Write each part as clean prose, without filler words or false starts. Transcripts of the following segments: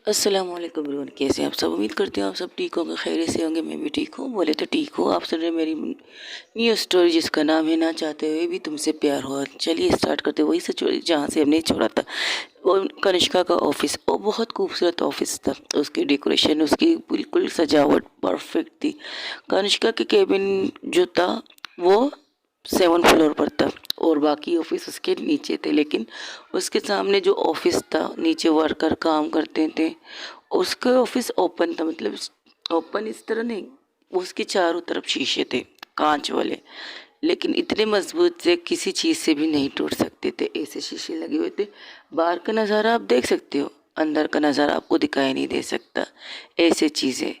अस्सलाम वालेकुम एवरीवन, कैसे हैं आप सब। उम्मीद करते हैं आप सब ठीक होंगे, खैरियत से होंगे। मैं भी ठीक हूँ, बोले तो ठीक हूँ। आप सुन रहे हैं मेरी न्यू स्टोरी जिसका नाम है ना चाहते हुए भी तुमसे प्यार हुआ। चलिए स्टार्ट करते वही से जहाँ से हमने छोड़ा था। वो कनिष्का का ऑफिस, वो बहुत खूबसूरत ऑफिस था। उसकी डेकोरेशन, उसकी बिल्कुल सजावट परफेक्ट थी। कनिष्का के केबिन जो था वो 7 फ्लोर पर था और बाकी ऑफिस उसके नीचे थे। लेकिन उसके सामने जो ऑफिस था, नीचे वर्कर काम करते थे, उसका ऑफिस ओपन था। मतलब ओपन इस तरह नहीं, उसके चारों तरफ शीशे थे, कांच वाले। लेकिन इतने मजबूत थे, किसी चीज़ से भी नहीं टूट सकते थे, ऐसे शीशे लगे हुए थे। बाहर का नज़ारा आप देख सकते हो, अंदर का नज़ारा आपको दिखाई नहीं दे सकता, ऐसे चीज़ें।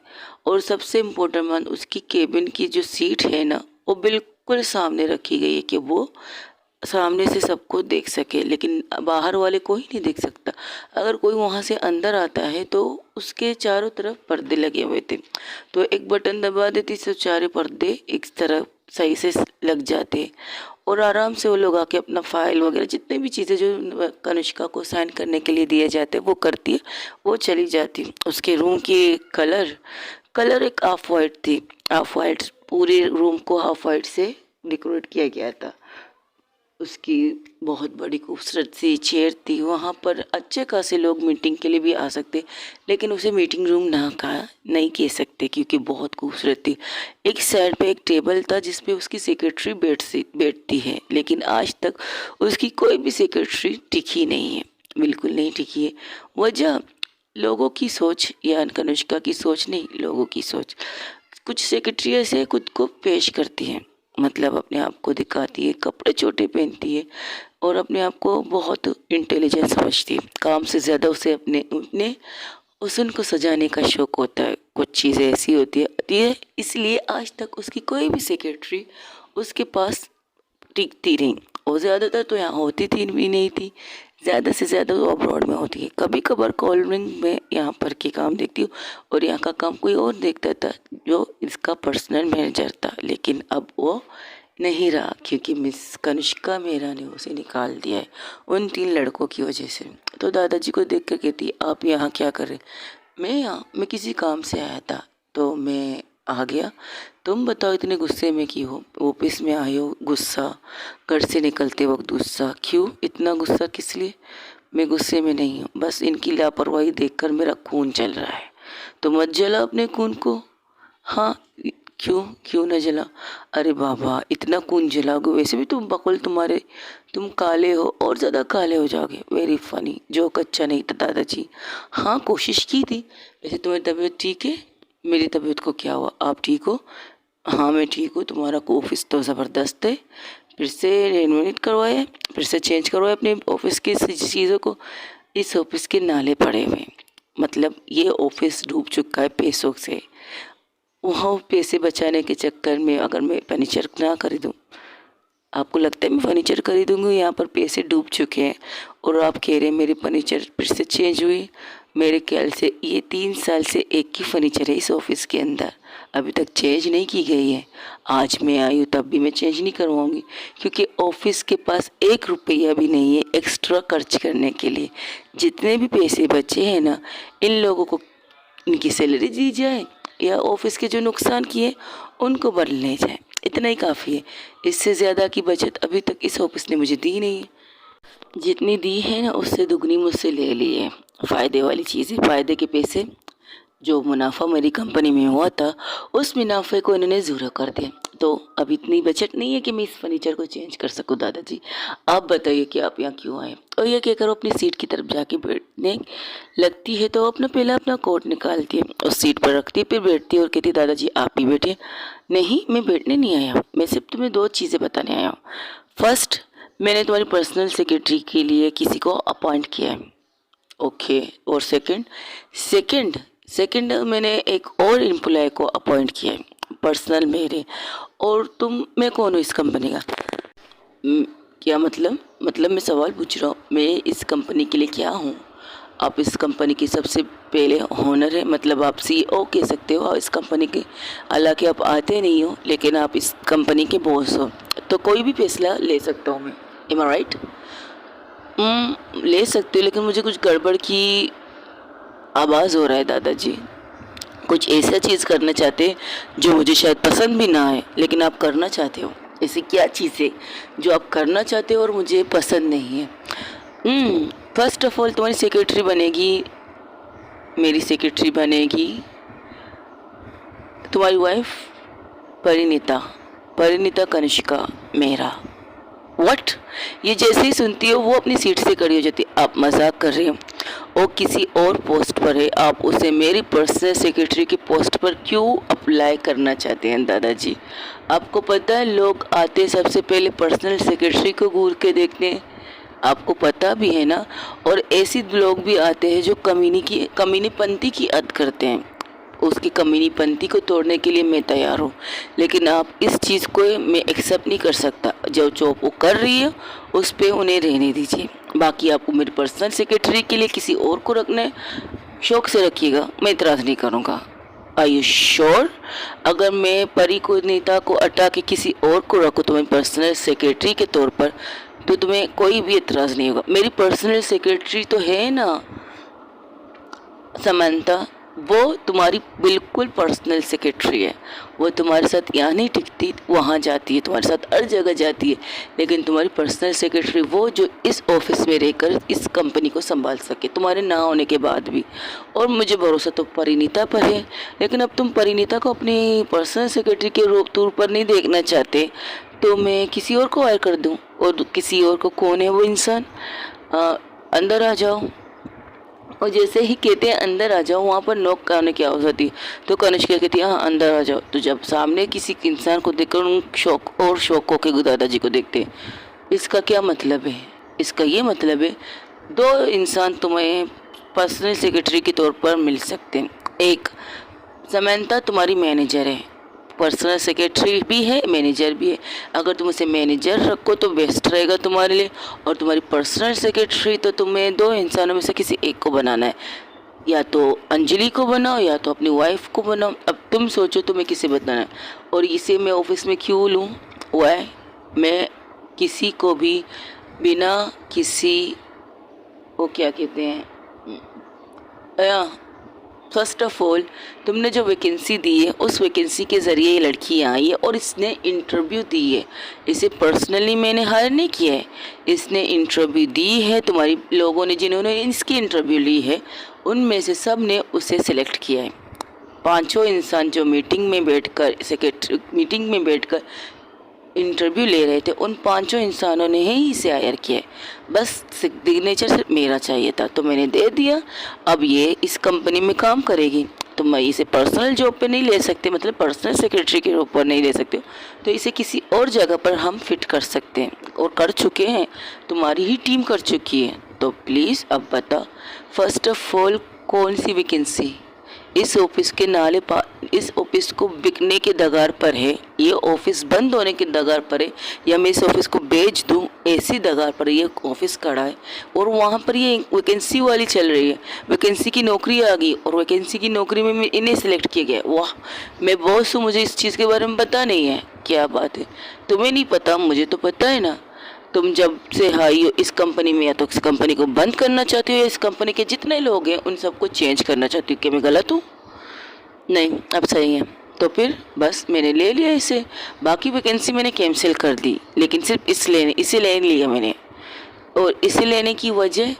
और सबसे इम्पोर्टेंट बात, उसकी केबिन की जो सीट है ना, वो बिल्कुल सामने रखी गई है कि वो सामने से सबको देख सके, लेकिन बाहर वाले को ही नहीं देख सकता। अगर कोई वहाँ से अंदर आता है तो उसके चारों तरफ पर्दे लगे हुए थे, तो एक बटन दबा देती तो सारे पर्दे एक तरफ सही से लग जाते और आराम से वो लोग आके अपना फाइल वगैरह जितने भी चीज़ें जो कनिष्का को साइन करने के लिए दिए जाते वो करती है, वो चली जाती। उसके रूम की कलर कलर एक ऑफ वाइट थी। ऑफ वाइट, पूरे रूम को ऑफ वाइट से डेकोरेट किया गया था। उसकी बहुत बड़ी खूबसूरत सी चेयर थी। वहाँ पर अच्छे खासे लोग मीटिंग के लिए भी आ सकते, लेकिन उसे मीटिंग रूम ना कहा नहीं कह सकते क्योंकि बहुत खूबसूरत थी। एक साइड पे एक टेबल था जिस पे उसकी सेक्रेटरी बैठती है, लेकिन आज तक उसकी कोई भी सेक्रेटरी टिकी नहीं है, बिल्कुल नहीं टिकी है। वजह लोगों की सोच, या कनिष्का की सोच नहीं, लोगों की सोच। कुछ सेक्रेटरी ऐसे खुद को पेश करती हैं, मतलब अपने आप को दिखाती है, कपड़े छोटे पहनती है और अपने आप को बहुत इंटेलिजेंट समझती है। काम से ज़्यादा उसे अपने अपने हुस्न को सजाने का शौक होता है। कुछ चीज़ें ऐसी होती है, इसलिए आज तक उसकी कोई भी सेक्रेटरी उसके पास टिकती रही। और ज़्यादातर तो यहाँ होती थी भी नहीं थी, ज़्यादा से ज़्यादा वो अब्रॉड में होती है। कभी कभार कॉलिंग में यहाँ पर के काम देखती हूँ और यहाँ का काम कोई और देखता था जो इसका पर्सनल मैनेजर था, लेकिन अब वो नहीं रहा क्योंकि मिस कनिष्का मेहरा ने उसे निकाल दिया है उन 3 लड़कों की वजह से। तो दादाजी को देख कर कहती, आप यहाँ क्या कर रहे। मैं किसी काम से आया था तो मैं आ गया। तुम बताओ इतने गुस्से में क्यों हो, ऑफिस में आए हो गुस्सा, घर से निकलते वक्त गुस्सा, क्यों इतना गुस्सा किस लिए। मैं गुस्से में नहीं हूँ, बस इनकी लापरवाही देखकर मेरा खून जल रहा है। तो मत जला अपने खून को। हाँ, क्यों क्यों न जला। अरे बाबा, इतना खून जलाओगे, वैसे भी तुम बकुल तुम्हारे, तुम काले हो और ज़्यादा काले हो जाओगे। वेरी फनी, जो अच्छा नहीं था दादाजी। हाँ, कोशिश की थी। वैसे तुम्हारी तबीयत ठीक है। मेरी तबीयत को क्या हुआ, आप ठीक हो। हाँ मैं ठीक हूँ। तुम्हारा ऑफिस तो ज़बरदस्त है, फिर से रेनोवेट करवाया है, फिर से चेंज करवाया अपने ऑफिस की चीज़ों को। इस ऑफिस के नाले पड़े हुए हैं, मतलब ये ऑफिस डूब चुका है पैसों से। वहाँ पैसे बचाने के चक्कर में अगर मैं फर्नीचर ना खरीदूँ, आपको लगता है मैं फर्नीचर खरीदूंगी। यहाँ पर पैसे डूब चुके हैं और आप कह रहे हैं मेरे फर्नीचर फिर से चेंज हुई। मेरे ख्याल से ये 3 साल से एक ही फर्नीचर है इस ऑफिस के अंदर, अभी तक चेंज नहीं की गई है। आज मैं आई हूँ तब भी मैं चेंज नहीं करवाऊंगी क्योंकि ऑफिस के पास 1 रुपया भी नहीं है एक्स्ट्रा खर्च करने के लिए। जितने भी पैसे बचे हैं ना, इन लोगों को इनकी सैलरी दी जाए या ऑफिस के जो नुकसान किए उनको बदलने जाए, इतना ही काफ़ी है। इससे ज़्यादा की बचत अभी तक इस ऑफिस ने मुझे दी नहीं है। जितनी दी है ना उससे दुगनी मुझसे ले ली है। फ़ायदे वाली चीज़ है, फ़ायदे के पैसे। जो मुनाफा मेरी कंपनी में हुआ था उस मुनाफे को इन्होंने ज़ीरो कर दिया, तो अब इतनी बचत नहीं है कि मैं इस फर्नीचर को चेंज कर सकूं। दादाजी आप बताइए कि आप यहाँ क्यों आए। और ये क्या करो, अपनी सीट की तरफ जाके बैठने लगती है तो पहले अपना कोट निकालती है, उस सीट पर रखती है, फिर बैठती है और कहती है दादाजी आप भी बैठिए। नहीं, मैं बैठने नहीं आया हूँ, मैं सिर्फ तुम्हें 2 चीज़ें बताने आया हूँ। फर्स्ट, मैंने तुम्हारी पर्सनल सेक्रेटरी के लिए किसी को अपॉइंट किया है, ओके। और सेकंड सेकंड सेकंड मैंने एक और एम्प्लॉय को अपॉइंट किया है पर्सनल मेरे। और मैं कौन हूँ इस कंपनी का। म, क्या मतलब मैं सवाल पूछ रहा हूँ, मैं इस कंपनी के लिए क्या हूँ। आप इस कंपनी के सबसे पहले ओनर है, मतलब आप सीईओ कह सकते हो इस कंपनी के। हालांकि आप आते नहीं हो लेकिन आप इस कंपनी के बॉस हो, तो कोई भी फैसला ले सकता हूँ मैं। एम आई राइट। ले सकते हो, लेकिन मुझे कुछ गड़बड़ की आवाज़ हो रहा है दादाजी। कुछ ऐसा चीज़ करना चाहते हैं जो मुझे शायद पसंद भी ना आए, लेकिन आप करना चाहते हो। ऐसी क्या चीज़ है जो आप करना चाहते हो और मुझे पसंद नहीं है? फर्स्ट ऑफ ऑल तुम्हारी सेक्रेटरी बनेगी, मेरी सेक्रेटरी बनेगी तुम्हारी वाइफ परिणीता, परिणीता कनिष्का मेहरा। व्हाट? ये जैसे ही सुनती हो वो अपनी सीट से खड़ी हो जाती है। आप मजाक कर रहे हो? वो किसी और पोस्ट पर है, आप उसे मेरी पर्सनल सेक्रेटरी की पोस्ट पर क्यों अप्लाई करना चाहते हैं दादाजी? आपको पता है लोग आते सबसे पहले पर्सनल सेक्रेटरी को घूर के देखते हैं, आपको पता भी है ना। और ऐसे लोग भी आते हैं जो कमीनीपंथी की हद करते हैं। उसकी कमीनीपंथी को तोड़ने के लिए मैं तैयार हूँ, लेकिन आप इस चीज़ को मैं एक्सेप्ट नहीं कर सकता। जो वो कर रही है उस पर उन्हें रहने दीजिए। बाकी आपको मेरे पर्सनल सेक्रेटरी के लिए किसी और को रखना है, शौक से रखिएगा, मैं इतराज़ नहीं करूँगा। Are you sure? अगर मैं परिणीता को हटा के किसी और को रखूँ तुम्हें पर्सनल सेक्रेटरी के तौर पर, तो तुम्हें कोई भी इतराज़ नहीं होगा। मेरी पर्सनल सेक्रेटरी तो है ना समंता, वो तुम्हारी बिल्कुल पर्सनल सेक्रेटरी है। वो तुम्हारे साथ यहाँ नहीं टिकती, वहाँ जाती है, तुम्हारे साथ हर जगह जाती है, लेकिन तुम्हारी पर्सनल सेक्रेटरी वो जो इस ऑफिस में रहकर इस कंपनी को संभाल सके तुम्हारे ना होने के बाद भी। और मुझे भरोसा तो परिणीता पर है, लेकिन अब तुम परिणीता को अपनी पर्सनल सेक्रेटरी के तौर पर नहीं देखना चाहते, तो मैं किसी और को हायर कर दूँ। और किसी और को कौन है वो इंसान? अंदर आ जाओ। और जैसे ही कहते हैं अंदर आ जाओ, वहाँ पर नॉक करने की आवाज़ आती है, तो कनिष्का कहती है हाँ अंदर आ जाओ। तो जब सामने किसी इंसान को देखकर उन शौक होकर दादाजी को देखते हैं। इसका क्या मतलब है? इसका ये मतलब है दो इंसान तुम्हें पर्सनल सेक्रेटरी के तौर पर मिल सकते हैं। एक समंता तुम्हारी मैनेजर है, पर्सनल सेक्रेटरी भी है, मैनेजर भी है। अगर तुम उसे मैनेजर रखो तो बेस्ट रहेगा तुम्हारे लिए। और तुम्हारी पर्सनल सेक्रेटरी तो तुम्हें दो इंसानों में से किसी एक को बनाना है, या तो अंजलि को बनाओ या तो अपनी वाइफ को बनाओ। अब तुम सोचो तुम्हें किसे बताना है। और इसे मैं ऑफिस में क्यों लूँ? वह मैं किसी को भी बिना किसी वो क्या कहते हैं फर्स्ट ऑफ ऑल तुमने जो वैकेंसी दी है उस वैकेंसी के ज़रिए ये लड़की आई है और इसने इंटरव्यू दी है। इसे पर्सनली मैंने हायर नहीं किया है, इसने इंटरव्यू दी है। तुम्हारी लोगों ने जिन्होंने इसकी इंटरव्यू ली है उनमें से सब ने उसे सिलेक्ट किया है। पांचों इंसान जो मीटिंग में बैठकर इंटरव्यू ले रहे थे, उन पांचों इंसानों ने ही इसे हायर किया है। बस सिग्नेचर सिर्फ मेरा चाहिए था तो मैंने दे दिया। अब ये इस कंपनी में काम करेगी, तो मैं इसे पर्सनल जॉब पे नहीं ले सकते, मतलब पर्सनल सेक्रेटरी के ऊपर नहीं ले सकते, तो इसे किसी और जगह पर हम फिट कर सकते हैं और कर चुके हैं। तुम्हारी ही टीम कर चुकी है। तो प्लीज़ अब बता, फर्स्ट ऑफ ऑल कौन सी वैकेंसी इस ऑफिस को बिकने के दगार पर है, ये ऑफिस बंद होने के दगार पर है, या मैं इस ऑफिस को बेच दूं ऐसी दगार पर ये ऑफिस खड़ा है। और वहाँ पर ये वैकेंसी वाली चल रही है, वैकेंसी की नौकरी आ गई और वैकेंसी की नौकरी में इन्हें सिलेक्ट किया गया। वाह, मैं बॉस हूँ, मुझे इस चीज़ के बारे में पता नहीं है। क्या बात है, तुम्हें नहीं पता, मुझे तो पता है ना। तुम जब से आई हो इस कंपनी में, या तो इस कंपनी को बंद करना चाहती हो या इस कंपनी के जितने लोग हैं उन सबको चेंज करना चाहती हो। क्या मैं गलत हूँ? नहीं, अब सही है। तो फिर बस मैंने ले लिया इसे, बाकी वैकेंसी मैंने कैंसिल कर दी, लेकिन सिर्फ इसे ले लिया मैंने। और इसे लेने की वजह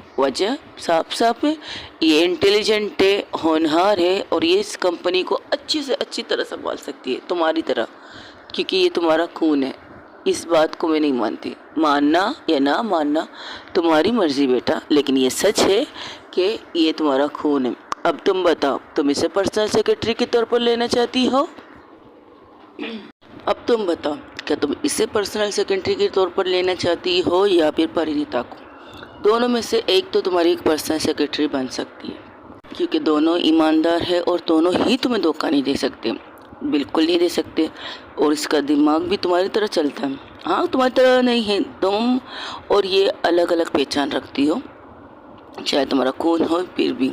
साफ साफ है, ये इंटेलिजेंट है, होनहार है और ये इस कंपनी को अच्छी से अच्छी तरह संभाल सकती है तुम्हारी तरह, क्योंकि ये तुम्हारा खून है। इस बात को मैं नहीं मानती, मानना या ना मानना तुम्हारी मर्जी बेटा, लेकिन ये सच है कि ये तुम्हारा खून है। अब तुम बताओ, तुम इसे पर्सनल सेक्रेटरी के तौर पर लेना चाहती हो? अब तुम बताओ, क्या तुम इसे पर्सनल सेक्रेटरी के तौर पर लेना चाहती हो या फिर परिणीता को? दोनों में से एक तो तुम्हारी एक पर्सनल सेक्रेटरी बन सकती है, क्योंकि दोनों ईमानदार है और दोनों ही तुम्हें धोखा नहीं दे सकते, बिल्कुल नहीं दे सकते। और इसका दिमाग भी तुम्हारी तरह चलता है। हाँ, तुम्हारी तरह नहीं है, तुम और ये अलग अलग पहचान रखती हो, चाहे तुम्हारा खून हो फिर भी,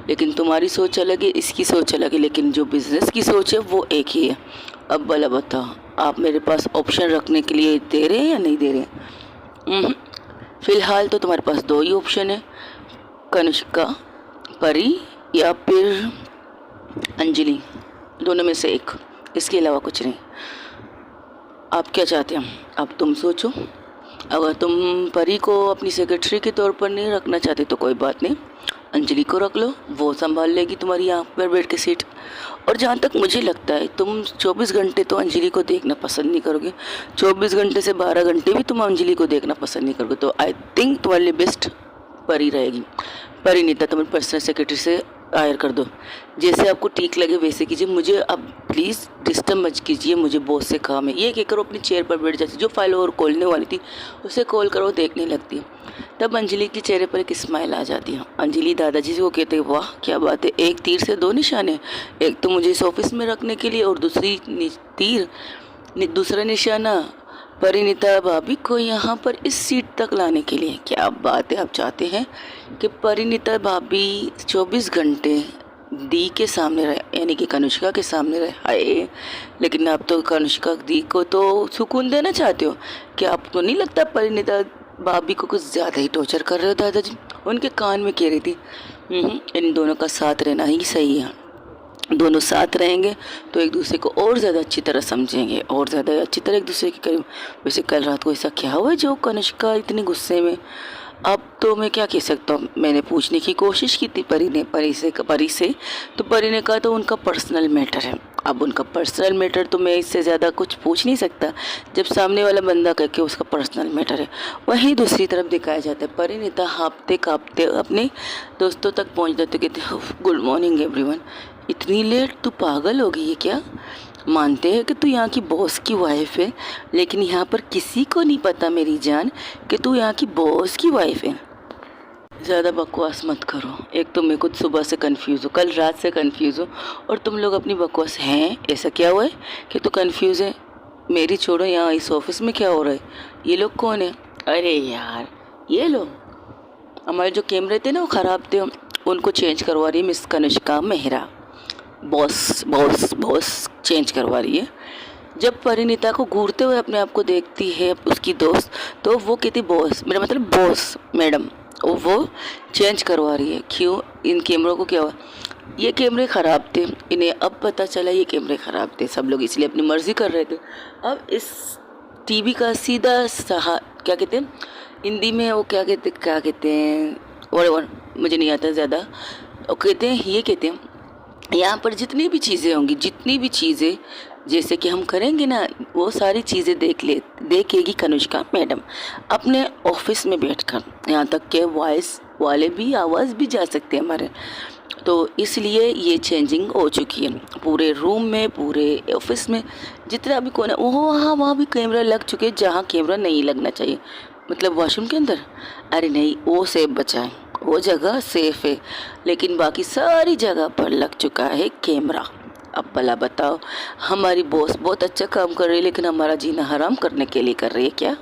लेकिन तुम्हारी सोच अलग है, इसकी सोच अलग है, लेकिन जो बिजनेस की सोच है वो एक ही है। अब भला बताओ, आप मेरे पास ऑप्शन रखने के लिए दे रहे हैं या नहीं दे रहे हैं? फिलहाल तो तुम्हारे पास दो ही ऑप्शन है, कनिष्का, परी या फिर अंजलि, दोनों में से एक, इसके अलावा कुछ नहीं। आप क्या चाहते हैं? अब तुम सोचो। अगर तुम परी को अपनी सेक्रेटरी के तौर पर नहीं रखना चाहते तो कोई बात नहीं, अंजलि को रख लो, वो संभाल लेगी तुम्हारी यहाँ पर बैठ के सीट। और जहाँ तक मुझे लगता है तुम 24 घंटे तो अंजलि को देखना पसंद नहीं करोगे, 24 घंटे से 12 घंटे भी तुम अंजलि को देखना पसंद नहीं करोगे, तो आई थिंक तुम्हारे लिए बेस्ट परी रहेगी। परी नहीं था तुम्हें पर्सनल सेक्रेटरी से हायर कर दो, जैसे आपको ठीक लगे वैसे कीजिए। मुझे अब प्लीज़ डिस्टर्ब मत कीजिए, मुझे बॉस से काम है। ये कह करो अपनी चेयर पर बैठ जाती, जो फाइल और खोलने वाली थी उसे खोल कर वो देखने लगती है। तब अंजलि के चेहरे पर एक स्माइल आ जाती है। अंजलि दादाजी को कहते हैं, वाह क्या बात है, एक तीर से दो निशाने, एक तो मुझे इस ऑफिस में रखने के लिए और दूसरा निशाना परिणीता भाभी को यहाँ पर इस सीट तक लाने के लिए। क्या बात है, आप चाहते हैं कि परिणीता भाभी 24 घंटे दी के सामने रहे, यानी कि कनुष्का के सामने रहे। हाय, लेकिन आप तो कनुष्का दी को तो सुकून देना चाहते हो। क्या आपको नहीं लगता परिणीता भाभी को कुछ ज़्यादा ही टॉर्चर कर रहे हो दादाजी? उनके कान में कह रही थी, इन दोनों का साथ रहना ही सही है, दोनों साथ रहेंगे तो एक दूसरे को और ज़्यादा अच्छी तरह समझेंगे, और ज़्यादा अच्छी तरह एक दूसरे के करीब। वैसे कल रात को ऐसा क्या हुआ जो कनिष्का इतनी गुस्से में? अब तो मैं क्या कह सकता हूँ, मैंने पूछने की कोशिश की थी परी से तो परी ने कहा तो उनका पर्सनल मैटर है। अब उनका पर्सनल मैटर तो मैं इससे ज़्यादा कुछ पूछ नहीं सकता जब सामने वाला बंदा कह के उसका पर्सनल मैटर है। वहीं दूसरी तरफ दिखाया जाता है परिणीता हाँफते काँपते अपने दोस्तों तक पहुँच जाते, कहते गुड मॉर्निंग एवरीवन। इतनी लेट, तू पागल हो गई है क्या? मानते हैं कि तू यहाँ की बॉस की वाइफ है, लेकिन यहाँ पर किसी को नहीं पता मेरी जान कि तू यहाँ की बॉस की वाइफ है। ज़्यादा बकवास मत करो, एक तो मैं खुद सुबह से कंफ्यूज हूँ, कल रात से कंफ्यूज हूँ, और तुम लोग अपनी बकवास हैं। ऐसा क्या हुआ है कि तू कंफ्यूज है? मेरी छोड़ो, यहाँ इस ऑफिस में क्या हो रहा है? ये लोग कौन है? अरे यार, ये लोग हमारे जो कैमरे थे ना वो ख़राब थे, उनको चेंज करवा रही है miss Kanishka Mehra. Boss change करवा रही है। जब परिणीता को घूरते हुए अपने आप को देखती है उसकी दोस्त, तो वो कहती बॉस, मेरा मतलब बॉस मैडम, वो चेंज करवा रही है। क्यों? इन कैमरों को क्या हुआ? ये कैमरे ख़राब थे, इन्हें अब पता चला ये कैमरे ख़राब थे, सब लोग इसलिए अपनी मर्ज़ी कर रहे थे। अब इस टीवी का सीधा क्या कहते हैं हिंदी में, वो क्या कहते हैं और मुझे नहीं आता ज़्यादा, वो कहते हैं, ये कहते हैं यहाँ पर जितनी भी चीज़ें होंगी, जितनी भी चीज़ें जैसे कि हम करेंगे ना, वो सारी चीज़ें देखेगी कनिष्का मैडम अपने ऑफिस में बैठकर। यहाँ तक के वॉइस वाले भी आवाज़ भी जा सकते हैं हमारे। तो इसलिए ये चेंजिंग हो चुकी है पूरे रूम में, पूरे ऑफिस में, जितना भी कोना वहाँ भी कैमरा लग चुके हैं जहाँ कैमरा नहीं लगना चाहिए। मतलब वॉशरूम के अंदर, अरे नहीं, वो सेफ बचा है, वो जगह सेफ है, लेकिन बाकी सारी जगह पर लग चुका है कैमरा। अब भला बताओ, हमारी बॉस बहुत अच्छा काम कर रही है, लेकिन हमारा जीना हराम करने के लिए कर रही है क्या?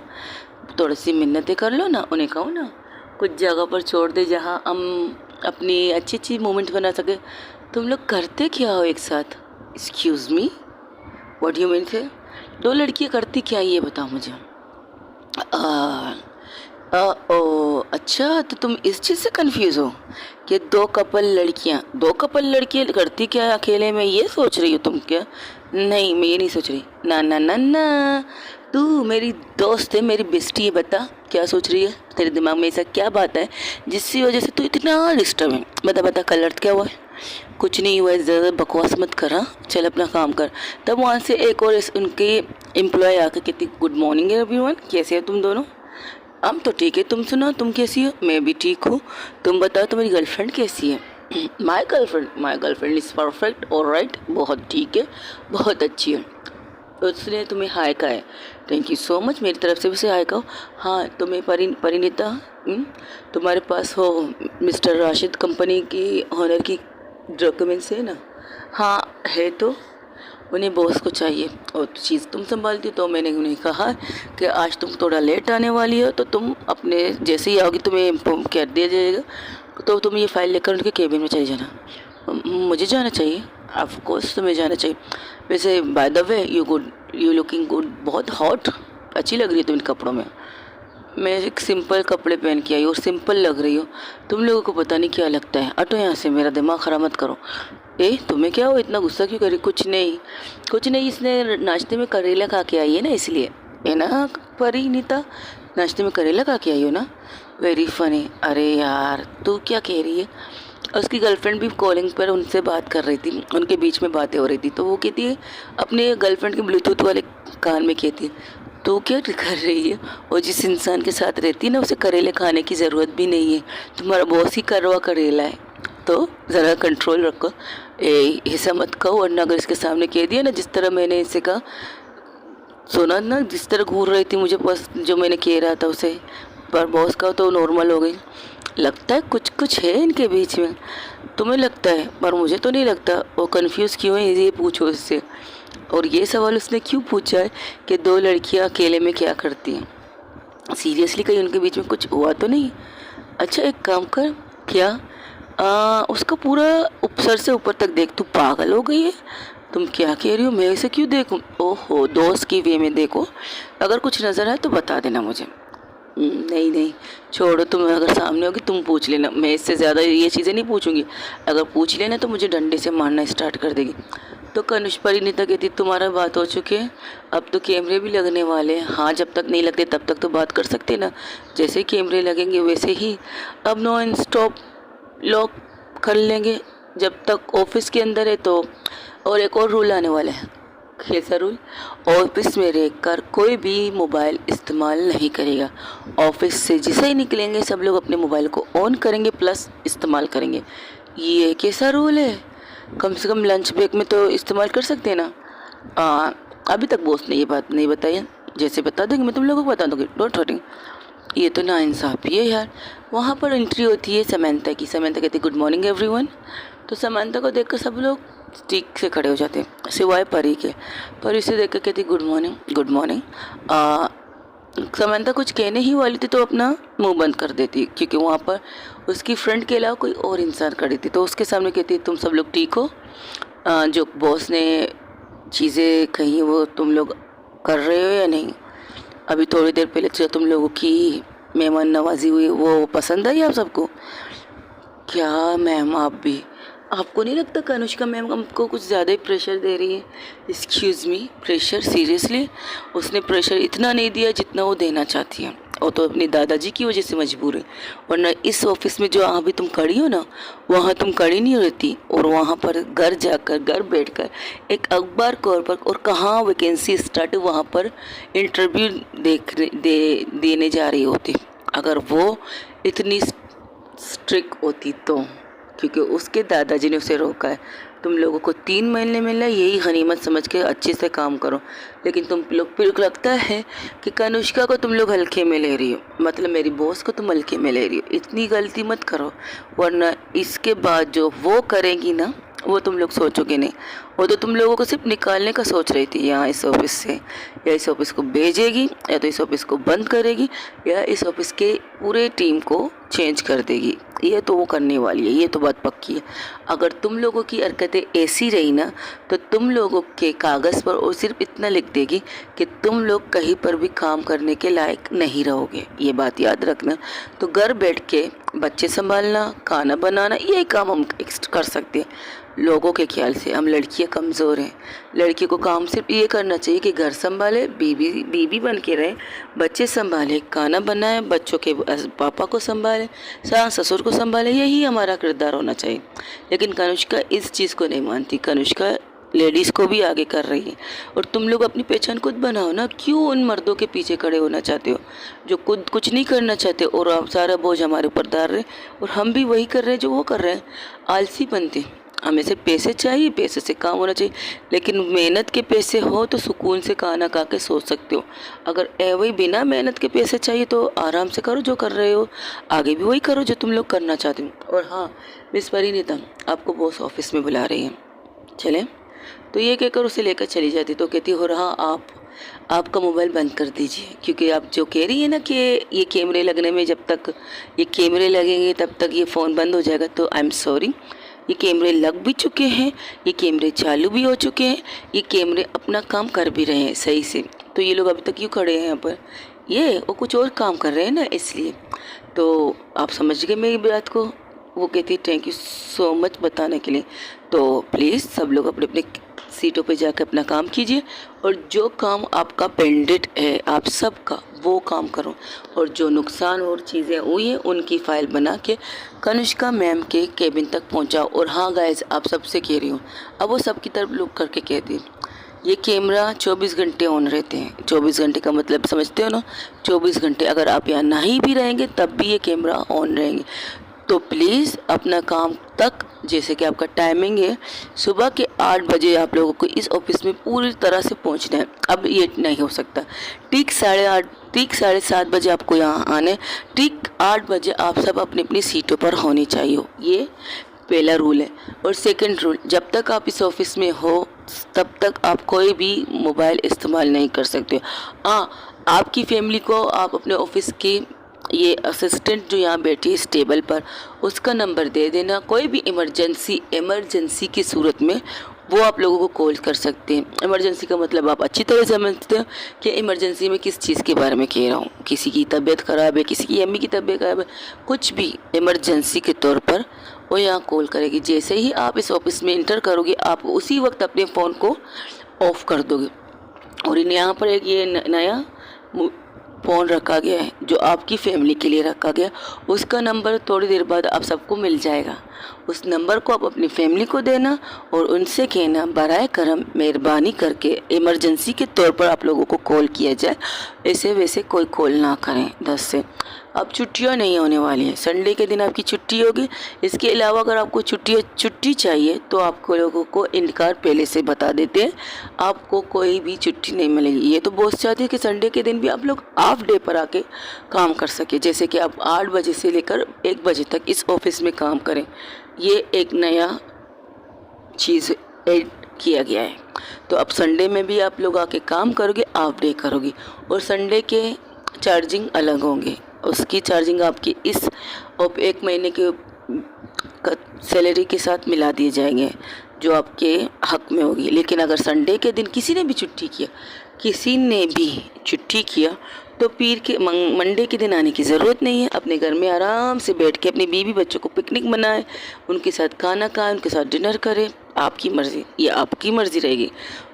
थोड़ी सी मिन्नतें कर लो ना, उन्हें कहो ना कुछ जगह पर छोड़ दे जहाँ हम अपनी अच्छी मोमेंट बना सके। तुम लोग करते क्या हो एक साथ? Excuse me, what you mean से? दो लड़कियाँ करती क्या ये बताओ मुझे। अच्छा, तो तुम इस चीज़ से कंफ्यूज हो कि दो कपल लड़कियाँ करती क्या अकेले में, ये सोच रही हो तुम क्या? नहीं, मैं ये नहीं सोच रही। ना ना ना ना, तू मेरी दोस्त है, मेरी बेस्टी है, बता क्या सोच रही है? तेरे दिमाग में ऐसा क्या बात है जिसकी वजह से तू इतना डिस्टर्ब है? बता कलर क्या हुआ है? कुछ नहीं हुआ है, ज़्यादा बकवास मत कर। हाँ, चल अपना काम कर। तब वहाँ से एक और उनके एम्प्लॉय आकर कहती, गुड मॉर्निंग एवरीवन, कैसे हो तुम दोनों? हम तो ठीक है, तुम सुना, तुम कैसी हो? मैं भी ठीक हूँ। तुम बताओ तुम्हारी गर्लफ्रेंड कैसी है? My girlfriend is perfect, all right, बहुत ठीक है, बहुत अच्छी है। उसने तुम्हें हाय कहा है? थैंक यू सो मच, मेरी तरफ से उसे हाय कहो। हाँ, तुम्हें परिणीता, तुम्हारे पास हो मिस्टर राशिद कंपनी की ऑनर की डॉक्यूमेंट्स है ना? हाँ है, तो उन्हें बॉस को चाहिए और चीज़ तुम संभालती हो। तो मैंने उन्हें कहा कि आज तुम थोड़ा लेट आने वाली हो, तो तुम अपने जैसे ही आओगी तुम्हें इन्फॉर्म कर दिया जाएगा, तो तुम ये फाइल लेकर उनके केबिन में चले जाना। मुझे जाना चाहिए? ऑफ कोर्स तुम्हें जाना चाहिए। वैसे by the way, you looking good, बहुत हॉट, अच्छी लग रही है तुम इन कपड़ों में। मैं एक सिंपल कपड़े पहन के आई और सिंपल लग रही हो, तुम लोगों को पता नहीं क्या लगता है। हटो यहाँ से, मेरा दिमाग ख़राब मत करो। तुम्हें क्या हो, इतना गुस्सा क्यों करी? कुछ नहीं कुछ नहीं, इसने नाश्ते में करेला खा के आई है ना, इसलिए। है ना परिणीता, नाश्ते में करेला खा के आई हो ना? Very funny. अरे यार तू क्या कह रही है? उसकी गर्लफ्रेंड भी कॉलिंग पर उनसे बात कर रही थी, उनके बीच में बातें हो रही थी, तो वो कहती है अपने गर्लफ्रेंड के ब्लूटूथ वाले कान में कहती है तो क्या कर रही है? और जिस इंसान के साथ रहती है ना, उसे करेले खाने की ज़रूरत भी नहीं है। तुम्हारा बॉस ही करवा करेला है, तो ज़रा कंट्रोल रखो। ऐसा मत कहो, वरना अगर इसके सामने कह दिया ना, जिस तरह मैंने इसे कहा, सुना ना जिस तरह घूर रही थी मुझे, बस जो मैंने कह रहा था उसे, पर बॉस का तो नॉर्मल हो गई। लगता है कुछ कुछ है इनके बीच में। तुम्हें लगता है, पर मुझे तो नहीं लगता। वो कंफ्यूज क्यों है ये पूछो इससे। और ये सवाल उसने क्यों पूछा है कि दो लड़कियां अकेले में क्या करती हैं? सीरियसली कहीं उनके बीच में कुछ हुआ तो नहीं? अच्छा एक काम कर, क्या उसका पूरा सर से ऊपर तक देख। तू पागल हो गई है? तुम क्या कह रही हो? मैं इसे क्यों देखूं? ओहो, दोस्त की वे में देखो। अगर कुछ नज़र आए तो बता देना मुझे। नहीं नहीं, छोड़ो, तुम अगर सामने होगी तुम पूछ लेना, मैं इससे ज़्यादा ये चीज़ें नहीं पूछूंगी। अगर पूछ लेना तो मुझे डंडे से मारना स्टार्ट कर देगी। तो कनुष परिणीता कहती तुम्हारा बात हो चुकी है, अब तो कैमरे भी लगने वाले हैं। हाँ, जब तक नहीं लगते तब तक तो बात कर सकते ना, जैसे ही कैमरे लगेंगे वैसे ही अब नो स्टॉप लॉक कर लेंगे जब तक ऑफिस के अंदर है तो। और एक और रूल आने वाला है, कैसा रूल? ऑफिस में रहकर कोई भी मोबाइल इस्तेमाल नहीं करेगा। ऑफिस से जिसे ही निकलेंगे सब लोग अपने मोबाइल को ऑन करेंगे प्लस इस्तेमाल करेंगे। ये कैसा रूल है? कम से कम लंच ब्रेक में तो इस्तेमाल कर सकते हैं ना। अभी तक बॉस ने ये बात नहीं बताई है, जैसे बता देंगे मैं तुम लोगों को बता दूँगी, डोंट वरी। ये तो नाइंसाफ़ी है यार। वहाँ पर एंट्री होती है समंता की। समंता कहती गुड मॉर्निंग एवरीवन। तो समंता को देखकर सब लोग ठीक से खड़े हो जाते हैं सिवाय परी के। परी से देखकर कहती good morning good morning. Samantha कुछ कहने ही वाली थी तो अपना मुंह बंद कर देती, क्योंकि वहाँ पर उसकी फ्रेंड के अलावा कोई और इंसान खड़ी थी। तो उसके सामने कहती तुम सब लोग ठीक हो? जो बॉस ने चीज़ें कही वो तुम लोग कर रहे हो या नहीं? अभी थोड़ी देर पहले जो तुम लोगों की मेहमान नवाजी हुई वो पसंद आई आप सबको? क्या मैम, आप भी, आपको नहीं लगता कनुष्का मैम हमको कुछ ज़्यादा ही प्रेशर दे रही है? Excuse me, pressure? सीरियसली उसने प्रेशर इतना नहीं दिया जितना वो देना चाहती है। वो तो अपनी दादाजी की वजह से मजबूर है, वरना इस ऑफिस में जो अभी तुम खड़ी हो ना, वहाँ तुम खड़ी नहीं रहती। और वहाँ पर घर जाकर, घर बैठकर एक अखबार कवर पर, और कहाँ वैकेंसी स्टार्ट है वहाँ पर इंटरव्यू देने जा रही होती। अगर वो इतनी स्ट्रिक्ट होती तो, क्योंकि उसके दादाजी ने उसे रोका है। तुम लोगों को 3 महीने मिला, यही गनीमत समझ के अच्छे से काम करो। लेकिन तुम लोग फिर लगता है कि कनुष्का को तुम लोग हल्के में ले रही हो, मतलब मेरी बॉस को तुम हल्के में ले रही हो। इतनी गलती मत करो, वरना इसके बाद जो वो करेगी ना वो तुम लोग सोचोगे नहीं। वो तो तुम लोगों को सिर्फ निकालने का सोच रही थी यहाँ इस ऑफिस से, या इस ऑफिस को भेजेगी, या तो इस ऑफिस को बंद करेगी, या इस ऑफिस के पूरे टीम को चेंज कर देगी। ये तो वो करने वाली है, ये तो बात पक्की है। अगर तुम लोगों की हरकतें ऐसी रही ना, तो तुम लोगों के कागज़ पर वो सिर्फ इतना लिख देगी कि तुम लोग कहीं पर भी काम करने के लायक नहीं रहोगे। ये बात याद रखना। तो घर बैठ के बच्चे संभालना, खाना बनाना, यही काम हम कर सकते हैं। लोगों के ख्याल से हम लड़कियां कमज़ोर हैं। लड़की को काम सिर्फ ये करना चाहिए कि घर संभाले, बीबी बन के रहे, बच्चे संभाले, खाना बनाए, बच्चों के पापा को संभाले, सास ससुर को संभाले। यही हमारा किरदार होना चाहिए। लेकिन कनुष्का इस चीज़ को नहीं मानती। कनुष्का लेडीज़ को भी आगे कर रही है। और तुम लोग अपनी पहचान खुद बनाओ ना। क्यों उन मर्दों के पीछे खड़े होना चाहते हो जो खुद कुछ नहीं करना चाहते, और आप सारा बोझ हमारे ऊपर डाल रहे, और हम भी वही कर रहे हैं जो वो कर रहे हैं। आलसी बनते। हमें से पैसे चाहिए, पैसे से काम होना चाहिए, लेकिन मेहनत के पैसे हो तो सुकून से खाना खा के सो सकते हो। अगर वही बिना मेहनत के पैसे चाहिए तो आराम से करो जो कर रहे हो, आगे भी वही करो जो तुम लोग करना चाहते हो। और हाँ मिस परिणीता, आपको बॉस ऑफिस में बुला रही है, चलें? तो ये कहकर उसे लेकर चली जाती। तो कहती हो रहा आपका मोबाइल बंद कर दीजिए, क्योंकि आप जो कह रही है ना कि ये कैमरे लगने में, जब तक ये कैमरे लगेंगे तब तक ये फ़ोन बंद हो जाएगा। तो आई एम सॉरी, ये कैमरे लग भी चुके हैं, ये कैमरे चालू भी हो चुके हैं, ये कैमरे अपना काम कर भी रहे हैं सही से। तो ये लोग अभी तक क्यों खड़े हैं यहाँ पर? ये वो कुछ और काम कर रहे हैं ना, इसलिए। तो आप समझ गए मेरी बात को। वो कहती है थैंक यू सो मच बताने के लिए। तो प्लीज़ सब लोग अपने अपने सीटों पे जाकर अपना काम कीजिए, और जो काम आपका पेंडेंट है आप सबका वो काम करो, और जो नुकसान और चीज़ें हुई हैं उनकी फ़ाइल बना के कनिष्का मैम के केबिन तक पहुंचाओ। और हाँ गाइस, आप सबसे कह रही हूँ, अब वो सबकी तरफ लुक करके कहती है ये कैमरा 24 घंटे ऑन रहते हैं। 24 घंटे का मतलब समझते हो ना, 24 घंटे अगर आप यहाँ नहीं भी रहेंगे तब भी ये कैमरा ऑन रहेंगे। तो प्लीज़ अपना काम तक, जैसे कि आपका टाइमिंग है सुबह के 8 बजे आप लोगों को इस ऑफिस में पूरी तरह से पहुंचना है। अब ये नहीं हो सकता, ठीक 8:30 ठीक 7:30 बजे आपको यहाँ आने, ठीक 8 बजे आप सब अपनी अपनी सीटों पर होनी चाहिए। ये पहला रूल है। और सेकंड रूल, जब तक आप इस ऑफिस में हो तब तक आप कोई भी मोबाइल इस्तेमाल नहीं कर सकते हो। हाँ, आपकी फैमिली को आप अपने ऑफिस की ये असिस्टेंट जो यहाँ बैठी है इस टेबल पर, उसका नंबर दे देना। कोई भी इमरजेंसी की सूरत में वो आप लोगों को कॉल कर सकते हैं। इमरजेंसी का मतलब आप अच्छी तरह समझते हो कि इमरजेंसी में किस चीज़ के बारे में कह रहा हूँ। किसी की तबीयत ख़राब है, किसी की अम्मी की तबीयत ख़राब है, कुछ भी इमरजेंसी के तौर पर वो यहाँ कॉल करेगी। जैसे ही आप इस ऑफिस में इंटर करोगे आप उसी वक्त अपने फ़ोन को ऑफ कर दोगे। और यहाँ पर एक ये नया फ़ोन रखा गया है जो आपकी फैमिली के लिए रखा गया, उसका नंबर थोड़ी देर बाद आप सबको मिल जाएगा। उस नंबर को आप अपनी फैमिली को देना और उनसे कहना बराए करम मेहरबानी करके इमरजेंसी के तौर पर आप लोगों को कॉल किया जाए, ऐसे वैसे कोई कॉल ना करें 10 से। अब छुट्टियां नहीं होने वाली हैं, संडे के दिन आपकी छुट्टी होगी। इसके अलावा अगर आपको छुट्टी चाहिए तो आपको लोगों को इनकार पहले से बता देते हैं, आपको कोई भी छुट्टी नहीं मिलेगी। ये तो बहुत चाहते हैं कि संडे के दिन भी आप लोग हाफ डे पर आके काम कर सके, जैसे कि आप 8 बजे से लेकर 1 बजे तक इस ऑफिस में काम करें। ये एक नया चीज़ ऐड किया गया है। तो अब संडे में भी आप लोग आके काम करोगे, हाफ डे करोगे, और संडे के चार्जिंग अलग होंगे। उसकी चार्जिंग आपकी इस 1 महीने के सैलरी के साथ मिला दिए जाएंगे जो आपके हक में होगी। लेकिन अगर संडे के दिन किसी ने भी छुट्टी किया तो पीर के मंडे के दिन आने की ज़रूरत नहीं है। अपने घर में आराम से बैठ के अपनी बीवी बच्चों को पिकनिक मनाएं, उनके साथ खाना खाएं, उनके साथ डिनर करें। आपकी मर्ज़ी, ये आपकी मर्ज़ी रहेगी।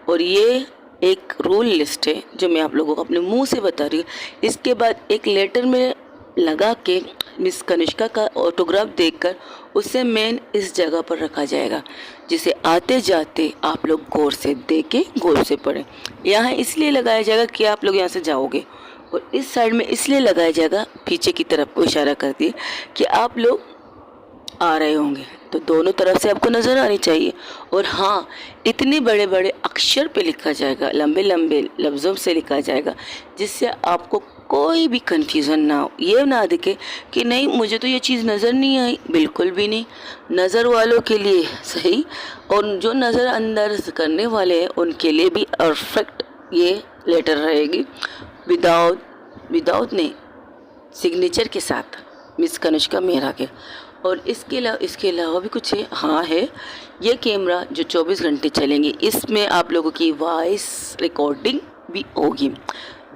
और ये एक रूल लिस्ट है जो मैं आप लोगों को अपने मुंह से बता रही हूँ। इसके बाद एक लेटर में लगा के मिस कनिष्का का ऑटोग्राफ देखकर उसे मेन इस जगह पर रखा जाएगा, जिसे आते जाते आप लोग गौर से देखें, गौर से पढ़ें। यहाँ इसलिए लगाया जाएगा कि आप लोग यहाँ से जाओगे, और इस साइड में इसलिए लगाया जाएगा, पीछे की तरफ को इशारा करती है कि आप लोग आ रहे होंगे, तो दोनों तरफ से आपको नज़र आनी चाहिए। और हाँ, इतने बड़े बड़े अक्षर पे लिखा जाएगा, लंबे लंबे लफ्ज़ों से लिखा जाएगा, जिससे आपको कोई भी कन्फ्यूज़न ना हो। ये ना दिखे कि नहीं मुझे तो ये चीज़ नज़र नहीं आई, बिल्कुल भी नहीं। नज़र वालों के लिए सही, और जो नज़र अंदर करने वाले हैं उनके लिए भी परफेक्ट ये लेटर रहेगी। विदाउट नहीं, सिग्नेचर के साथ, मिस कनिष्का मेहरा के। और इसके अलावा भी कुछ है। हाँ है, ये कैमरा जो 24 घंटे चलेंगे, इसमें आप लोगों की वॉइस रिकॉर्डिंग भी होगी,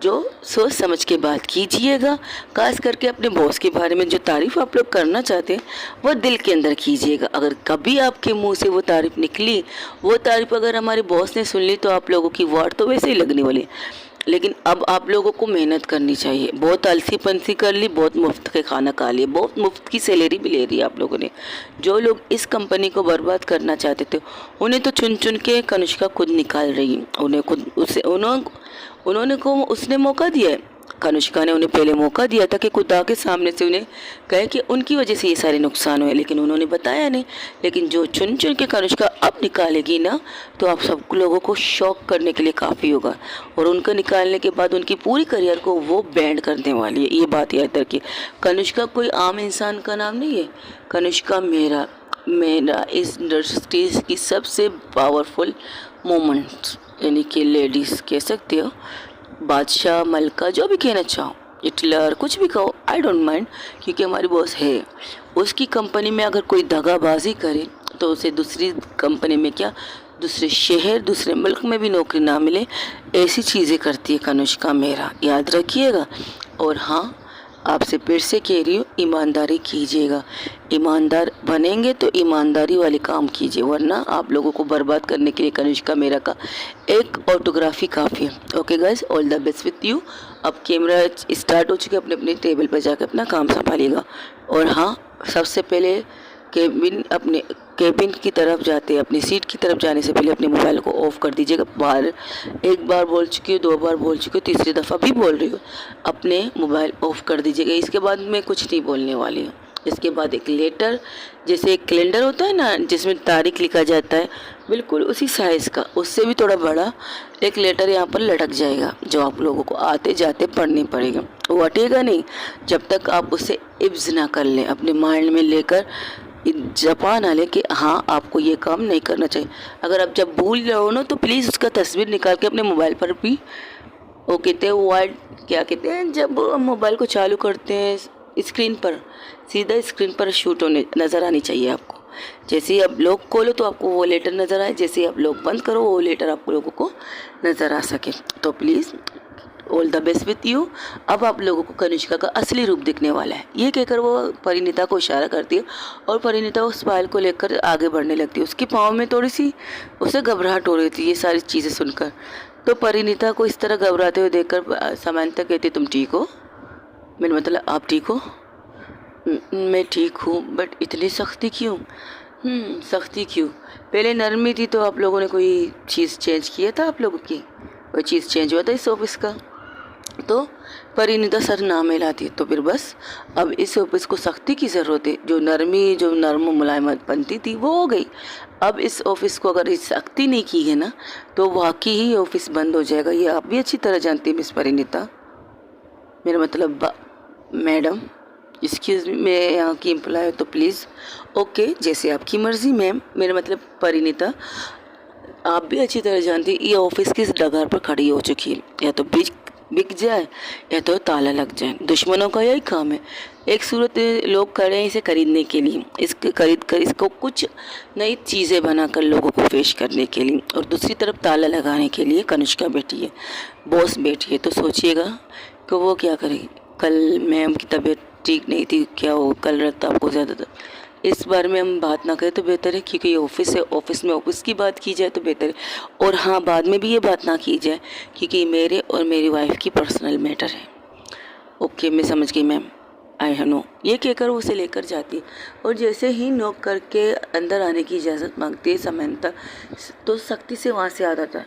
जो सोच समझ के बात कीजिएगा। खास करके अपने बॉस के बारे में जो तारीफ़ आप लोग करना चाहते हैं वो दिल के अंदर कीजिएगा। अगर कभी आपके मुंह से वो तारीफ़ निकली, वो तारीफ़ अगर हमारे बॉस ने सुन ली, तो आप लोगों की वाट तो वैसे ही लगने वाली है। लेकिन अब आप लोगों को मेहनत करनी चाहिए। बहुत आलसी पंसी कर ली, बहुत मुफ्त के खाना खा लिए, बहुत मुफ्त की सैलरी भी ले रही है आप लोगों ने। जो लोग इस कंपनी को बर्बाद करना चाहते थे उन्हें तो चुन चुन के कनिष्का खुद निकाल रही है। उसने मौका दिया है। कनिष्का ने उन्हें पहले मौका दिया था कि खुदा के सामने से उन्हें कहे कि उनकी वजह से ये सारे नुकसान हुए, लेकिन उन्होंने बताया नहीं। लेकिन जो चुन चुन के कनिष्का अब निकालेगी ना, तो आप सब लोगों को शॉक करने के लिए काफ़ी होगा। और उनका निकालने के बाद उनकी पूरी करियर को वो बैंड करने वाली है। ये बात याद रखिए, कनिष्का कोई आम इंसान का नाम नहीं है। कनिष्का मेरा इस इंडस्ट्री की सबसे पावरफुल मोमेंट, यानी कि लेडीज़ कह सकते हो, बादशाह, मलका, जो भी कहना चाहो, हिटलर, कुछ भी कहो, आई डोंट माइंड, क्योंकि हमारी बॉस है। उसकी कंपनी में अगर कोई दगाबाजी करे तो उसे दूसरी कंपनी में क्या दूसरे शहर दूसरे मुल्क में भी नौकरी ना मिले, ऐसी चीज़ें करती है कनुष्का मेहरा, याद रखिएगा। और हाँ, आपसे फिर से कह रही हूँ, ईमानदारी कीजिएगा। ईमानदार बनेंगे तो ईमानदारी वाले काम कीजिए, वरना आप लोगों को बर्बाद करने के लिए कनिष्का मेहरा का एक ऑटोग्राफी काफ़ी है। Okay guys, all the best with you. अब कैमरा स्टार्ट हो चुके, अपने अपने टेबल पर जाकर अपना काम संभालिएगा। और हाँ, सबसे पहले अपने केबिन की तरफ जाते, अपनी सीट की तरफ जाने से पहले अपने मोबाइल को ऑफ कर दीजिएगा। बार एक बार बोल चुकी हूँ, 2 बार बोल चुकी हूँ, तीसरी दफ़ा भी बोल रही हूँ, अपने मोबाइल ऑफ कर दीजिएगा। इसके बाद मैं कुछ नहीं बोलने वाली हूँ। इसके बाद एक लेटर, जैसे एक कैलेंडर होता है ना जिसमें तारीख लिखा जाता है, बिल्कुल उसी साइज़ का, उससे भी थोड़ा बड़ा एक लेटर यहाँ पर लटक जाएगा, जो आप लोगों को आते जाते पढ़नी पड़ेगा। वो हटेगा नहीं जब तक आप उसे इब्ज ना कर लें, अपने माइंड में लेकर जपा ना ले कि हाँ आपको ये काम नहीं करना चाहिए। अगर आप जब भूल रहे हो ना, तो प्लीज़ उसका तस्वीर निकाल के अपने मोबाइल पर भी, वो कहते हैं वाइड, क्या कहते हैं, जब मोबाइल को चालू करते हैं स्क्रीन पर, सीधा स्क्रीन पर शूट होने नज़र आनी चाहिए आपको। जैसे ही आप लॉक खोलो तो आपको वो लेटर नज़र आए, जैसे ही आप लॉक बंद करो वो लेटर आप लोगों को नज़र आ सके। तो please all the best with you. अब आप लोगों को कनिष्का का असली रूप दिखने वाला है। ये कहकर वो परिणीता को इशारा करती है और परिणीता उस फाइल को लेकर आगे बढ़ने लगती है। उसके पाँव में थोड़ी सी उसे घबराहट हो रही थी ये सारी चीज़ें सुनकर। तो परिणीता को इस तरह घबराते हुए देखकर समांता कहती, तुम ठीक हो? मेरा मतलब आप ठीक हो? मैं ठीक हूँ, बट इतनी सख्ती क्यों? सख्ती क्यों? पहले नरमी थी तो आप लोगों ने कोई चीज़ चेंज किया था? आप लोगों की कोई चीज़ चेंज हुआ था इस ऑफिस का? तो परिणीता सर ना मिलाती, तो फिर बस अब इस ऑफिस को सख्ती की ज़रूरत है। जो नरम मुलायमत बनती थी वो हो गई। अब इस ऑफिस को अगर सख्ती नहीं की है ना, तो वाकई ही ऑफिस बंद हो जाएगा। ये आप भी अच्छी तरह जानती हैं मिस परिणीता। मेरा मतलब मैडम, एक्सक्यूज़ मी, मैं यहाँ की एम्प्लॉय हूँ, तो प्लीज़ ओके, जैसे आपकी मर्ज़ी मैम। मेरा मतलब परिणीता, आप भी अच्छी तरह जानती हैं ये ऑफिस किस डगार पर खड़ी हो चुकी है। या तो बिक जाए या तो ताला लग जाए। दुश्मनों का यही काम है। एक सूरत लोग खड़े हैं इसे खरीदने के लिए, इसके खरीद कर इसको कुछ नई चीज़ें बनाकर लोगों को पेश करने के लिए, और दूसरी तरफ ताला लगाने के लिए कनिष्का बैठी है, बॉस बैठी है। तो सोचिएगा कि वो क्या करेगी। कल मैम की तबीयत ठीक नहीं थी, क्या हो, कल रखता आपको ज़्यादातर। इस बारे में हम बात ना करें तो बेहतर है, क्योंकि ये ऑफिस है, ऑफिस में ऑफिस की बात की जाए तो बेहतर है। और हाँ, बाद में भी ये बात ना की जाए, क्योंकि मेरे और मेरी वाइफ की पर्सनल मैटर है। ओके, मैं समझ गई मैम, आई नो। ये कहकर वो उसे लेकर जाती है, और जैसे ही नॉक करके अंदर आने की इजाज़त मांगती है समंता, तो सख्ती से वहाँ से आ जाता है,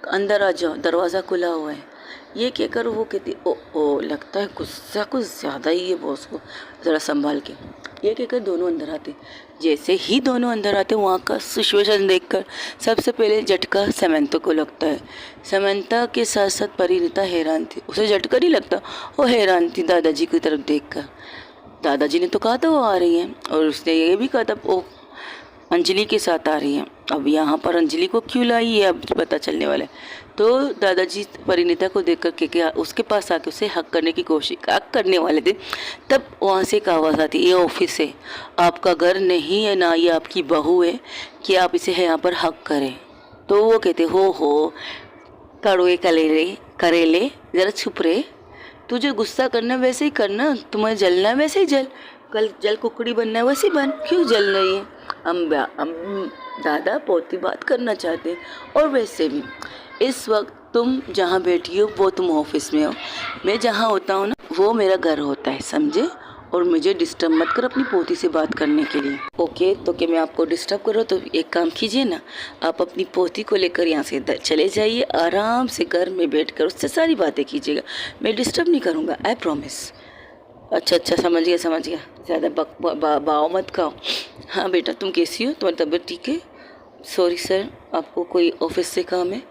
अंदर आ जाओ, दरवाज़ा खुला हुआ है। ये कहकर वो कहती, ओ लगता है गुस्सा कुछ ज़्यादा ही है बॉस को, ज़रा संभाल के। ये कहकर दोनों अंदर आते। जैसे ही दोनों अंदर आते, वहाँ का सिचुएशन देखकर सबसे पहले झटका समंता को लगता है। समंता के साथ साथ परिणीता हैरान थी। उसे झटका नहीं लगता, वो हैरान थी दादाजी की तरफ देखकर। दादाजी ने तो कहा था वो आ रही है, और उसने ये भी कहा था वो अंजलि के साथ आ रही है। अब यहाँ पर अंजलि को क्यों लाई है अब पता चलने वाला है। तो दादाजी परिणीता को देखकर के उसके पास आके उसे हक करने की कोशिश करने वाले थे, तब वहाँ से एक आवाज़ आती, ये ऑफिस है, आपका घर नहीं है, ना ये आपकी बहू है कि आप इसे यहाँ पर हक करें। तो वो कहते, हो कड़वे करेले, ज़रा छुप रहे, तुझे गुस्सा करना वैसे ही करना, तुम्हें जलना वैसे ही जल, कल जल कुकड़ी बनना है वैसे बन, क्यों जल रही है। हम दादा पोती बात करना चाहते हैं। और वैसे भी इस वक्त तुम जहाँ बैठी हो वो तुम ऑफिस में हो, मैं जहाँ होता हूँ ना वो मेरा घर होता है, समझे। और मुझे डिस्टर्ब मत कर अपनी पोती से बात करने के लिए। ओके, तो क्या मैं आपको डिस्टर्ब कर रहा हूँ? तो एक काम कीजिए ना, आप अपनी पोती को लेकर यहाँ से चले जाइए, आराम से घर में बैठकर उससे सारी बातें कीजिएगा, मैं डिस्टर्ब नहीं करूँगा, आई प्रॉमिस। अच्छा, समझ गया, ज़्यादा बाव मत खाओ। हाँ बेटा, तुम कैसी हो, तुम्हारी तबीयत ठीक है? सॉरी सर, आपको कोई ऑफिस से काम है?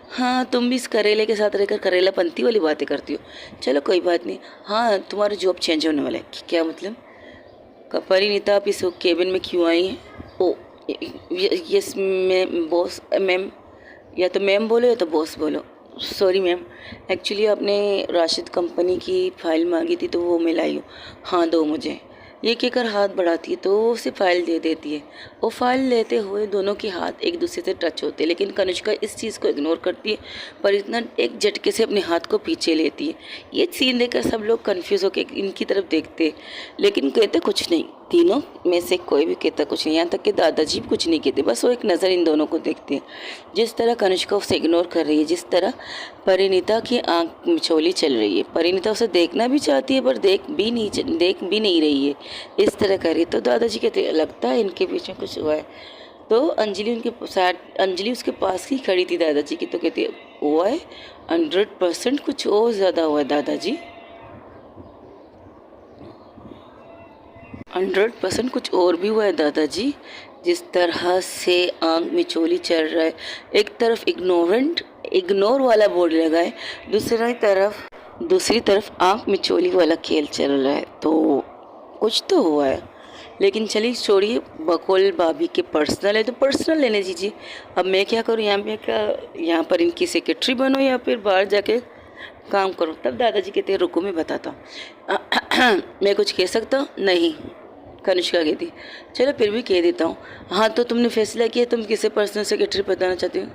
हाँ, तुम भी इस करेले के साथ रहकर करेलापंती वाली बातें करती हो। चलो कोई बात नहीं। हाँ, तुम्हारा जॉब चेंज होने वाला है। क्या मतलब? परिणीता, आप इस केबिन में क्यों आई हैं? ओ यस मैम, बॉस मैम, या तो मैम बोलो या तो बॉस बोलो। सॉरी मैम, एक्चुअली आपने राशिद कंपनी की फ़ाइल मांगी थी तो वो मैं लाई हूँ। हाँ, दो मुझे। ये कहकर हाथ बढ़ाती है तो वो उसे फाइल दे देती है। वो फाइल लेते हुए दोनों के हाथ एक दूसरे से टच होते हैं, लेकिन कनिष्का इस चीज़ को इग्नोर करती है पर इतना एक झटके से अपने हाथ को पीछे लेती है। ये सीन देखकर सब लोग कन्फ्यूज़ होकर इनकी तरफ देखते, लेकिन कहते कुछ नहीं। तीनों में से कोई भी कहता कुछ नहीं, यहाँ तक कि दादाजी भी कुछ नहीं कहते, बस वो एक नज़र इन दोनों को देखते हैं। जिस तरह कनिष्का उसे इग्नोर कर रही है, जिस तरह परिणीता की आंख मिचौली चल रही है, परिणीता उसे देखना भी चाहती है पर देख भी नहीं रही है, इस तरह कर रही है। तो दादाजी कहते लगता है इनके बीच में कुछ हुआ है। तो अंजलि उसके पास ही खड़ी थी दादाजी की, तो कहती है हुआ है 100% कुछ और ज़्यादा हुआ है दादाजी, 100% कुछ और भी हुआ है दादाजी। जिस तरह से आंख मिचौली चल रहा है, एक तरफ इग्नोर वाला बोर्ड लगा है, दूसरी तरफ आंख मिचौली वाला खेल चल रहा है, तो कुछ तो हुआ है। लेकिन चलिए छोड़िए, बकौल भाभी के पर्सनल है तो पर्सनल लेने दीजिए। अब मैं क्या करूँ, यहाँ पर इनकी सेक्रेटरी बनो या फिर बाहर जाके काम करो। तब दादाजी कहते हैं रुको मैं बताता हूँ। मैं कुछ कह सकता हूँ? नहीं, कनिष्का कहती चलो फिर भी कह देता हूँ। हाँ तो तुमने फैसला किया तुम किसे पर्सनल सेक्रेटरी बताना चाहती हो?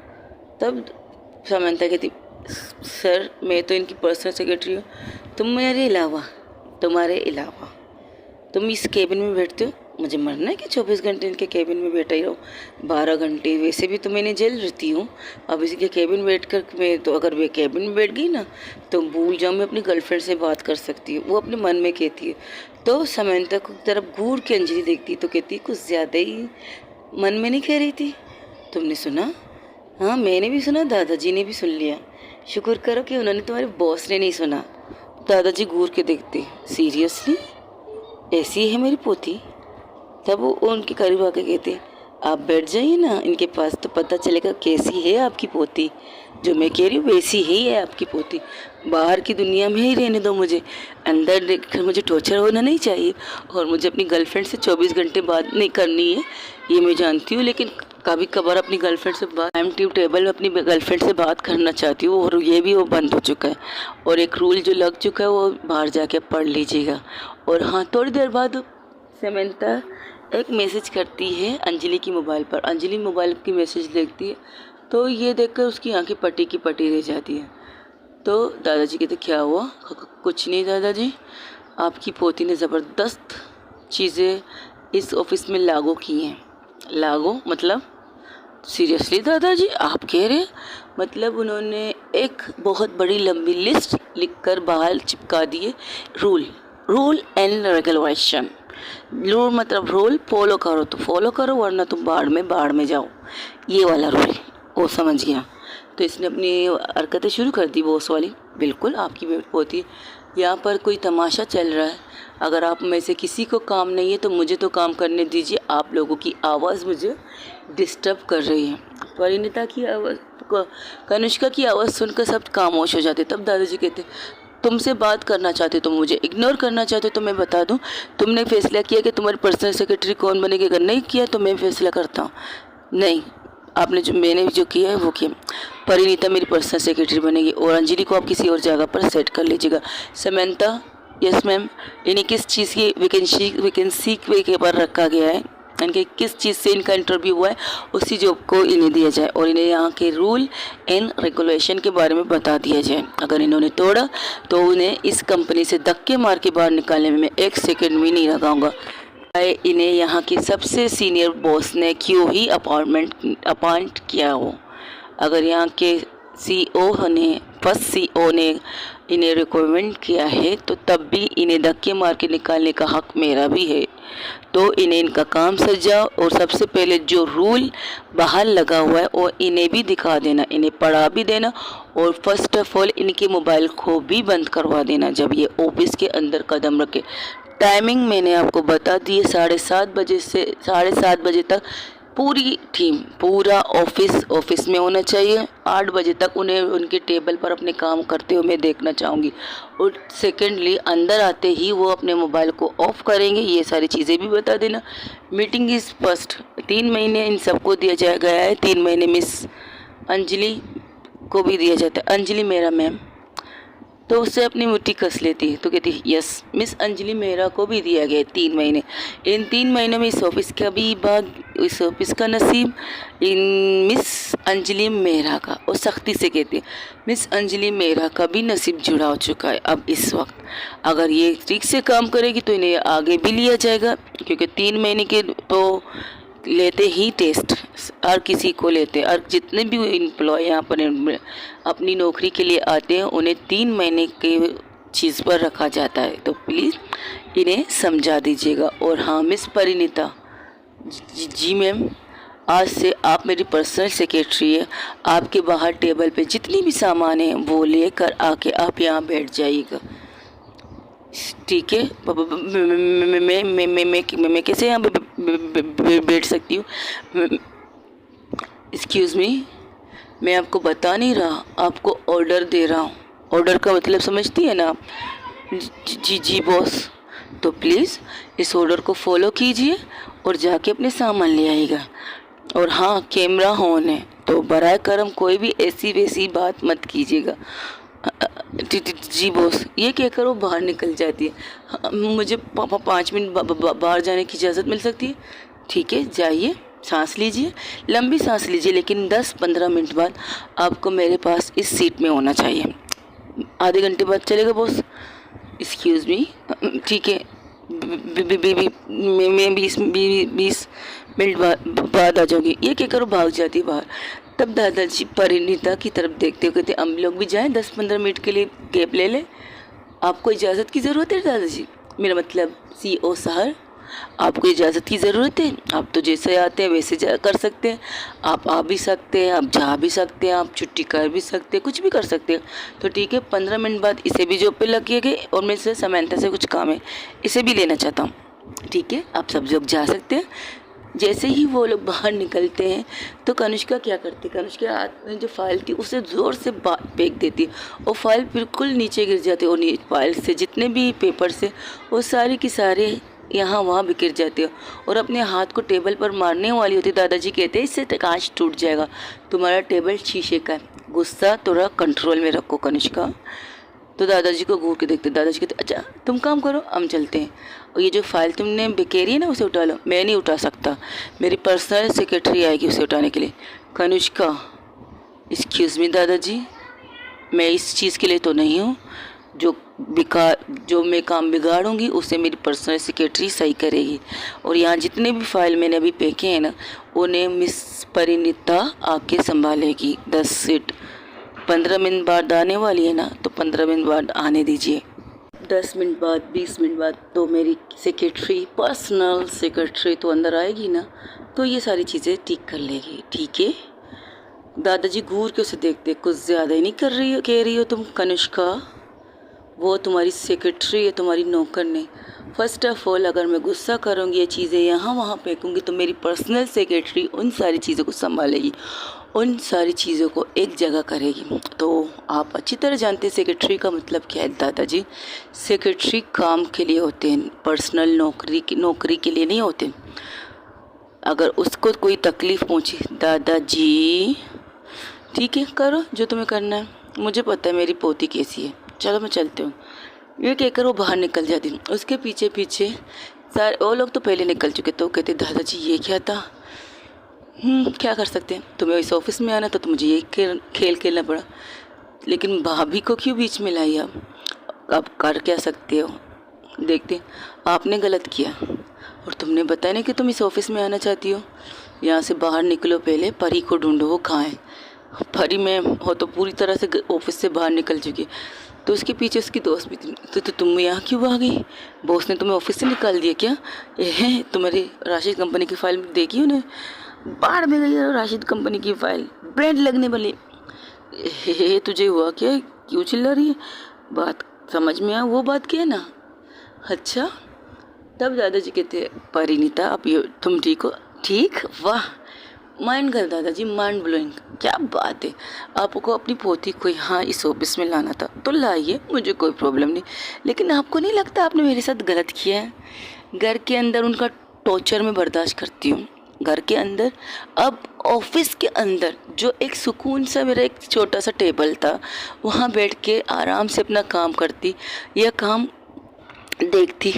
तब समंता कहती सर मैं तो इनकी पर्सनल सेक्रेटरी हूँ, तुम्हारे अलावा तुम इस केबिन में बैठते हो, मुझे मरना है कि 24 घंटे इनके केबिन में बैठा ही रहो। 12 घंटे वैसे भी तो मैंने जेल रहती हूँ, अब इसी के केबिन बैठ कर मैं तो अगर वे केबिन में बैठ गई ना तो भूल जाऊँ मैं अपनी गर्लफ्रेंड से बात कर सकती हूँ, वो अपने मन में कहती है। तो समंता को तरफ घूर के अंजलि देखती तो कहती कुछ ज़्यादा ही मन में नहीं कह रही थी, तुमने सुना? हाँ मैंने भी सुना, दादाजी ने भी सुन लिया, शुक्र करो कि उन्होंने तुम्हारे बॉस ने नहीं सुना। दादाजी घूर के देखते सीरियसली ऐसी है मेरी पोती? तब वो उनके करीब आके कहते आप बैठ जाइए ना इनके पास तो पता चलेगा कैसी है आपकी पोती। जो मैं कह रही हूँ वैसी ही है आपकी पोती, बाहर की दुनिया में ही रहने दो मुझे, अंदर देखकर मुझे टॉर्चर होना नहीं चाहिए। और मुझे अपनी गर्लफ्रेंड से 24 घंटे बात नहीं करनी है ये मैं जानती हूँ, लेकिन कभी कभार अपनी गर्लफ्रेंड से बात टाइम टेबल में अपनी गर्लफ्रेंड से बात करना चाहती हूँ, और ये भी वो बंद हो चुका है। और एक रूल जो लग चुका है वो बाहर जाके पढ़ लीजिएगा। और हाँ थोड़ी देर बाद समंता एक मैसेज करती है अंजलि की मोबाइल पर। अंजलि मोबाइल की मैसेज देखती है तो ये देखकर उसकी आंखें पटी की पटी रह जाती है। तो दादाजी कहते क्या हुआ? कुछ नहीं दादाजी, आपकी पोती ने ज़बरदस्त चीज़ें इस ऑफिस में लागू की हैं। लागू मतलब? सीरियसली दादाजी आप कह रहे हैं? मतलब उन्होंने एक बहुत बड़ी लंबी लिस्ट लिखकर बाहर चिपका दिए, रूल एंड रेगुलेशन। रूल मतलब रूल फॉलो करो तो फॉलो करो वरना तुम बाढ़ में जाओ, ये वाला रूल। वो समझ गया। तो इसने अपनी हरकतें शुरू कर दी बॉस वाली। बिल्कुल आपकी पोती, यहाँ पर कोई तमाशा चल रहा है, अगर आप में से किसी को काम नहीं है तो मुझे तो काम करने दीजिए, आप लोगों की आवाज़ मुझे डिस्टर्ब कर रही है। परिणीता की आवाज़, कनिष्का की आवाज़ सुनकर सब खामोश हो जाते। तब दादाजी कहते तुमसे बात करना चाहते हो, तुम मुझे इग्नोर करना चाहते हो तो मैं बता दूं, तुमने फैसला किया कि तुम्हारी पर्सनल सेक्रेटरी कौन बनेगी, अगर नहीं किया तो मैं फैसला करता हूँ। नहीं, मैंने जो किया है वो किया। परिणीता मेरी पर्सनल सेक्रेटरी बनेगी और अंजलि को आप किसी और जगह पर सेट कर लीजिएगा। समंता यस मैम, इन्हें किस चीज़ की वैकेंसी के पर रखा गया है, इनके किस चीज़ से इनका इंटरव्यू हुआ है उसी जॉब को इन्हें दिया जाए और इन्हें यहाँ के रूल एंड रेगुलेशन के बारे में बता दिया जाए। अगर इन्होंने तोड़ा तो उन्हें इस कंपनी से धक्के मार के बाहर निकालने में मैं 1 सेकंड भी नहीं लगाऊंगा। इन्हें यहाँ के सबसे सीनियर बॉस ने क्यों ही अपॉइंट किया हो, अगर यहाँ के फर्स्ट सीईओ ने इन्हें रिकमेंड किया है तो तब भी इन्हें धक्के मार के निकालने का हक मेरा भी है। तो इन्हें इनका काम सजाओ और सबसे पहले जो रूल बाहर लगा हुआ है वो इन्हें भी दिखा देना, इन्हें पढ़ा भी देना और फर्स्ट ऑफ ऑल इनके मोबाइल को भी बंद करवा देना जब ये ऑफिस के अंदर कदम रखे। टाइमिंग मैंने आपको बता दी है, 7:30 बजे से 7:30 बजे तक पूरी टीम पूरा ऑफिस में होना चाहिए। 8 बजे तक उन्हें उनके टेबल पर अपने काम करते हुए मैं देखना चाहूँगी। और सेकेंडली अंदर आते ही वो अपने मोबाइल को ऑफ करेंगे, ये सारी चीज़ें भी बता देना। मीटिंग इज़ फर्स्ट, 3 महीने इन सबको दिया गया है, 3 महीने मिस अंजलि को भी दिया जाता है। अंजलि मेरा मैम तो उससे अपनी मुट्ठी कस लेती है। तो कहती है यस मिस अंजलि मेहरा को भी दिया गया 3 महीने, इन 3 महीनों में इस ऑफिस का भी भाग, इस ऑफिस का नसीब इन मिस अंजलि मेहरा का। और सख्ती से कहती है मिस अंजलि मेहरा का भी नसीब जुड़ा हो चुका है। अब इस वक्त अगर ये ठीक से काम करेगी तो इन्हें आगे भी लिया जाएगा, क्योंकि 3 महीने के तो लेते ही टेस्ट, हर किसी को लेते हैं। और जितने भी एम्प्लॉय यहाँ पर अपनी नौकरी के लिए आते हैं उन्हें 3 महीने के चीज़ पर रखा जाता है। तो प्लीज़ इन्हें समझा दीजिएगा। और हाँ मिस परिणीता, जी मैम, आज से आप मेरी पर्सनल सेक्रेटरी है। आपके बाहर टेबल पे जितनी भी सामान है वो लेकर आके आप यहाँ बैठ जाइएगा, ठीक है। मैं कैसे यहाँ बैठ सकती हूँ? एक्सक्यूज़ मी, मैं आपको बता नहीं रहा, आपको ऑर्डर दे रहा हूँ। ऑर्डर का मतलब समझती है ना आप? जी जी बॉस। तो प्लीज़ इस ऑर्डर को फॉलो कीजिए और जाके अपने सामान ले आइएगा। और हाँ कैमरा ऑन है, तो बराए करम कोई भी ऐसी वैसी बात मत कीजिएगा। जी बॉस, ये कहकर वो बाहर निकल जाती है। मुझे 5 मिनट बाहर जाने की इजाज़त मिल सकती है? ठीक है जाइए, सांस लीजिए, लंबी सांस लीजिए, लेकिन 10-15 मिनट बाद आपको मेरे पास इस सीट में होना चाहिए। आधे घंटे बाद चलेगा बॉस? एक्सक्यूज़ मी, ठीक है, मैं 20 मिनट बाद आ जाऊँगी। ये कहकर वो भाग जाती है बाहर। तब दादाजी परिणीता की तरफ देखते हुए कहते हम लोग भी जाएं, 10-15 मिनट के लिए गैप ले लें। आपको इजाज़त की ज़रूरत है दादाजी? मेरा मतलब CEO साहब, आपको इजाज़त की ज़रूरत है? आप तो जैसे आते हैं वैसे कर सकते हैं। आप आ भी सकते हैं, आप जा भी सकते हैं, आप छुट्टी कर भी सकते हैं, कुछ भी कर सकते हैं। तो ठीक है, 15 मिनट बाद इसे भी जॉब पे लगिएगा और मैं से समंता से कुछ काम है, इसे भी लेना चाहता हूँ। ठीक है, आप सब लोग जा सकते हैं। जैसे ही वो लोग बाहर निकलते हैं तो कनिष्का क्या करती है, कनिष्का के हाथ में जो फाइल थी उसे ज़ोर से फेंक देती है और फाइल बिल्कुल नीचे गिर जाती है। और फाइल से जितने भी पेपर्स है वो सारे के सारे यहाँ वहाँ बिखर जाते हो और अपने हाथ को टेबल पर मारने वाली होती। दादाजी कहते हैं इससे कांच टूट जाएगा, तुम्हारा टेबल शीशे का है, गुस्सा थोड़ा कंट्रोल में रखो कनिष्का। तो दादाजी को घूर के देखते, दादाजी कहते अच्छा तुम काम करो, हम चलते हैं। और ये जो फाइल तुमने बिखेरी है ना उसे उठा लो। मैं नहीं उठा सकता, मेरी पर्सनल सेक्रेटरी आएगी उसे उठाने के लिए। कनिष्का, एक्सक्यूज़ मी दादाजी, मैं इस चीज़ के लिए तो नहीं हूँ, जो मैं काम बिगाड़ूंगी उसे मेरी पर्सनल सेक्रेटरी सही करेगी। और यहाँ जितने भी फाइल मैंने अभी फेंके हैं ना उन्हें मिस परिणीता आके संभालेगी। 10 सीट 15 मिनट बाद आने वाली है ना, तो 15 मिनट बाद आने दीजिए। 10 मिनट बाद 20 मिनट बाद तो मेरी सेक्रेटरी, पर्सनल सेक्रेटरी तो अंदर आएगी ना, तो ये सारी चीज़ें ठीक कर लेगी। ठीक है। दादाजी घूर के उसे देखते, कुछ ज़्यादा ही नहीं कह रही हो तुम कनिष्का, वो तुम्हारी सेक्रेटरी है, तुम्हारी नौकर नहीं। फर्स्ट ऑफ ऑल अगर मैं गुस्सा करूँगी, ये चीज़ें यहाँ वहाँ फेंकूँगी, तो मेरी पर्सनल सेक्रेटरी उन सारी चीज़ों को संभालेगी, उन सारी चीज़ों को एक जगह करेगी। तो आप अच्छी तरह जानते हैं सेक्रेटरी का मतलब क्या है दादाजी। सेक्रेटरी काम के लिए होते हैं, पर्सनल नौकरी के लिए नहीं होते। अगर उसको कोई तकलीफ़ पहुँची दादाजी, ठीक है करो जो तुम्हें करना है, मुझे पता है मेरी पोती कैसी है, चलो मैं चलती हूँ। ये कहकर वो बाहर निकल जाती। उसके पीछे पीछे सारे वो लोग तो पहले निकल चुके। तो कहते दादाजी ये क्या था? क्या कर सकते हैं, तुम्हें इस ऑफिस में आना था तो मुझे ये खेल खेलना पड़ा, लेकिन भाभी को क्यों बीच में लाई? आप कर क्या सकते हो? देखते आपने गलत किया और तुमने बताया नहीं कि तुम इस ऑफिस में आना चाहती हो। यहाँ से बाहर निकलो, पहले परी को ढूंढो, वो कहाँ है? परी में हो तो पूरी तरह से ऑफिस से बाहर निकल चुकी। तो उसके पीछे उसकी दोस्त भी थी। तो तुम यहाँ क्यों आ गई? बॉस ने तुम्हें ऑफिस से निकाल दिया क्या? है तुम्हारी राशिद कंपनी की फाइल देखी उन्हें? बाहर में गई राशिद कंपनी की फाइल, ब्रेड लगने वाली। तुझे हुआ क्या? क्यों चिल्ला रही है? बात समझ में आ, वो बात क्या है ना? अच्छा। तब दादाजी कहते परिणीता अब तुम ठीक हो? ठीक, वाह माइंड कर दादाजी, माइंड ब्लोइंग, क्या बात है। आपको अपनी पोती को यहाँ इस ऑफिस में लाना था तो लाइए, मुझे कोई प्रॉब्लम नहीं, लेकिन आपको नहीं लगता आपने मेरे साथ गलत किया है? घर के अंदर उनका टॉर्चर मैं बर्दाश्त करती हूँ, घर के अंदर, अब ऑफिस के अंदर जो एक सुकून सा मेरा एक छोटा सा टेबल था, वहाँ बैठ के आराम से अपना काम करती या काम देखती,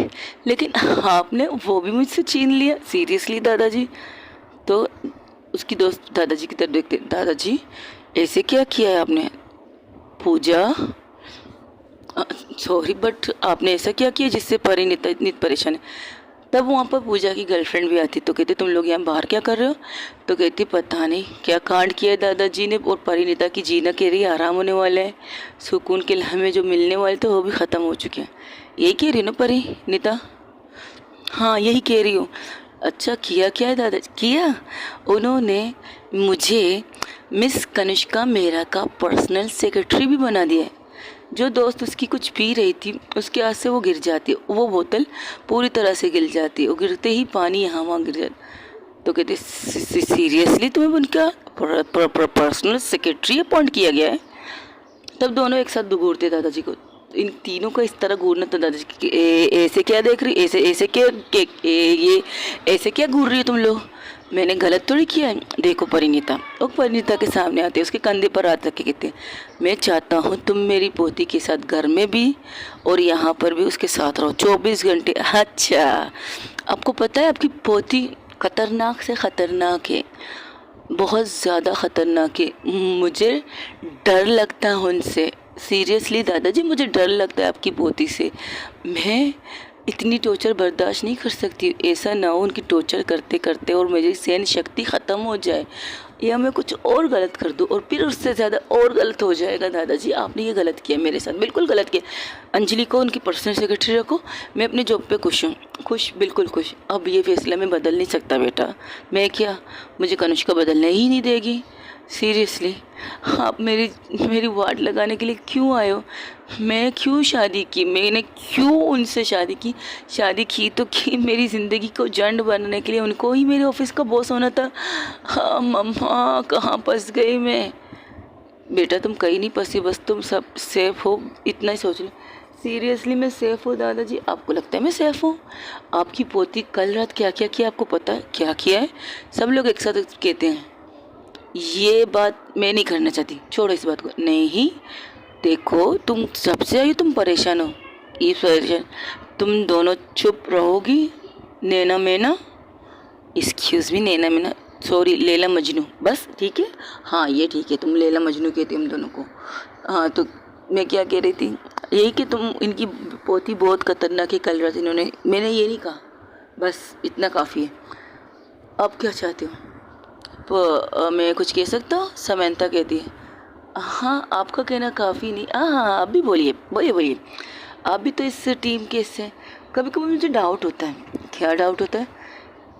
लेकिन आपने वो भी मुझसे छीन लिया। सीरियसली दादाजी? तो उसकी दोस्त दादाजी की तरफ देखते, दादाजी ऐसे क्या किया है आपने? पूजा, सॉरी बट आपने ऐसा क्या किया जिससे परिणीता इतनी परेशान है? तब वहाँ पर पूजा की गर्लफ्रेंड भी आती, तो कहती तुम लोग यहाँ बाहर क्या कर रहे हो? तो कहती पता नहीं क्या कांड किया है दादाजी ने, और परिणीता की जीना कह रही आराम होने वाला है, सुकून के लम्हे जो मिलने वाले थे वो भी ख़त्म हो चुके हैं। यही कह रही ना परिणीता? हाँ यही कह रही हूँ। अच्छा किया क्या है दादाजी? किया, उन्होंने मुझे मिस कनिष्का मेहरा का पर्सनल सेक्रेटरी भी बना दिया है। जो दोस्त उसकी कुछ पी रही थी उसके हाथ से वो गिर जाती है, वो बोतल पूरी तरह से गिर जाती है, वो गिरते ही पानी यहाँ वहाँ गिर जाता। तो कहते सीरियसली तुम्हें उनका पर्सनल सेक्रेटरी अपॉइंट किया गया है? तब दोनों एक साथ घूरते दादाजी को। इन तीनों का इस तरह घूरना था दादाजी ऐसे क्या देख रही, ऐसे ऐसे क्या ये ऐसे क्या घूर रही हो तुम लोग? मैंने गलत थोड़ी किया है। देखो परिणीता, वो परिणीता के सामने आते, उसके कंधे पर हाथ रख के कहते मैं चाहता हूँ तुम मेरी पोती के साथ घर में भी और यहाँ पर भी उसके साथ रहो 24 घंटे। अच्छा, आपको पता है आपकी पोती खतरनाक से खतरनाक है, बहुत ज़्यादा ख़तरनाक है, मुझे डर लगता है उनसे। सीरियसली दादाजी मुझे डर लगता है आपकी पोती से, मैं इतनी टॉर्चर बर्दाश्त नहीं कर सकती। ऐसा ना हो उनकी टॉर्चर करते करते और मेरी सहन शक्ति ख़त्म हो जाए या मैं कुछ और गलत कर दूँ और फिर उससे ज़्यादा और गलत हो जाएगा। दादाजी आपने ये गलत किया मेरे साथ, बिल्कुल गलत किया। अंजलि को उनकी पर्सनल सेक्रेटरी रखो, मैं अपने जॉब पे खुश हूँ, खुश, बिल्कुल खुश। अब ये फैसला मैं बदल नहीं सकता बेटा। मैं क्या, मुझे कनिष्का बदलने ही नहीं देगी। सीरियसली आप मेरी वाट लगाने के लिए क्यों आए हो? मैं क्यों शादी की, मैंने क्यों उनसे शादी की तो कि मेरी ज़िंदगी को जंड बनाने के लिए, उनको ही मेरे ऑफिस का बॉस होना था। हाँ मम्मा, कहाँ फंस गई मैं? बेटा तुम कहीं नहीं फंसी, बस तुम सब सेफ हो, इतना ही सोच लो। सीरियसली मैं सेफ़ हूँ दादाजी? आपको लगता है मैं सेफ़ हूँ? आपकी पोती कल रात क्या क्या किया आपको पता है? क्या किया है? सब लोग एक साथ कहते हैं। ये बात मैं नहीं करना चाहती, छोड़ो इस बात को। नहीं देखो, तुम सबसे आई, तुम परेशान हो, ये परेशान, तुम दोनों चुप रहोगी। नैना मैना, एक्सक्यूज़ मी, नैना मैना, सॉरी लैला मजनू, बस ठीक है। हाँ ये ठीक है, तुम लैला मजनू कहती हम दोनों को। हाँ तो मैं क्या कह रही थी, यही कि तुम, इनकी पोती बहुत खतरनाक है, कल रात इन्होंने, मैंने ये नहीं कहा, बस इतना काफ़ी है। अब क्या चाहते हो? तो मैं कुछ कह सकता हूँ? समंता कहती है। हाँ आपका कहना काफ़ी नहीं, हाँ आप भी बोलिए बोलिए बोलिए, आप भी तो इस टीम के हिस्से हैं। कभी कभी मुझे डाउट होता है। क्या डाउट होता है?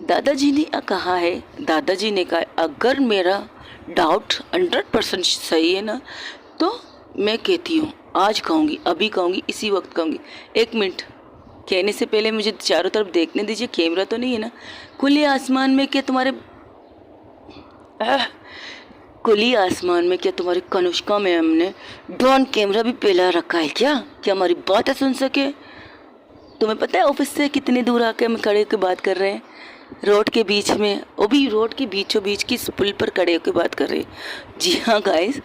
दादाजी ने कहा है, दादाजी ने कहा अगर मेरा डाउट 100% सही है ना, तो मैं कहती हूँ, आज कहूँगी, अभी कहूँगी, इसी वक्त कहूँगी। एक मिनट, कहने से पहले मुझे चारों तरफ देखने दीजिए, कैमरा तो नहीं है ना? खुले आसमान में क्या तुम्हारे खुली आसमान में क्या तुम्हारी कनिष्का मैम ने ड्रोन कैमरा भी फैला रखा है क्या हमारी बातें सुन सके? तुम्हें पता है ऑफिस से कितनी दूर आके हम खड़े होकर बात कर रहे हैं, रोड के बीच में, वो भी रोड के बीचों बीच की पुल पर खड़े होकर बात कर रहे हैं। जी हाँ गाइस,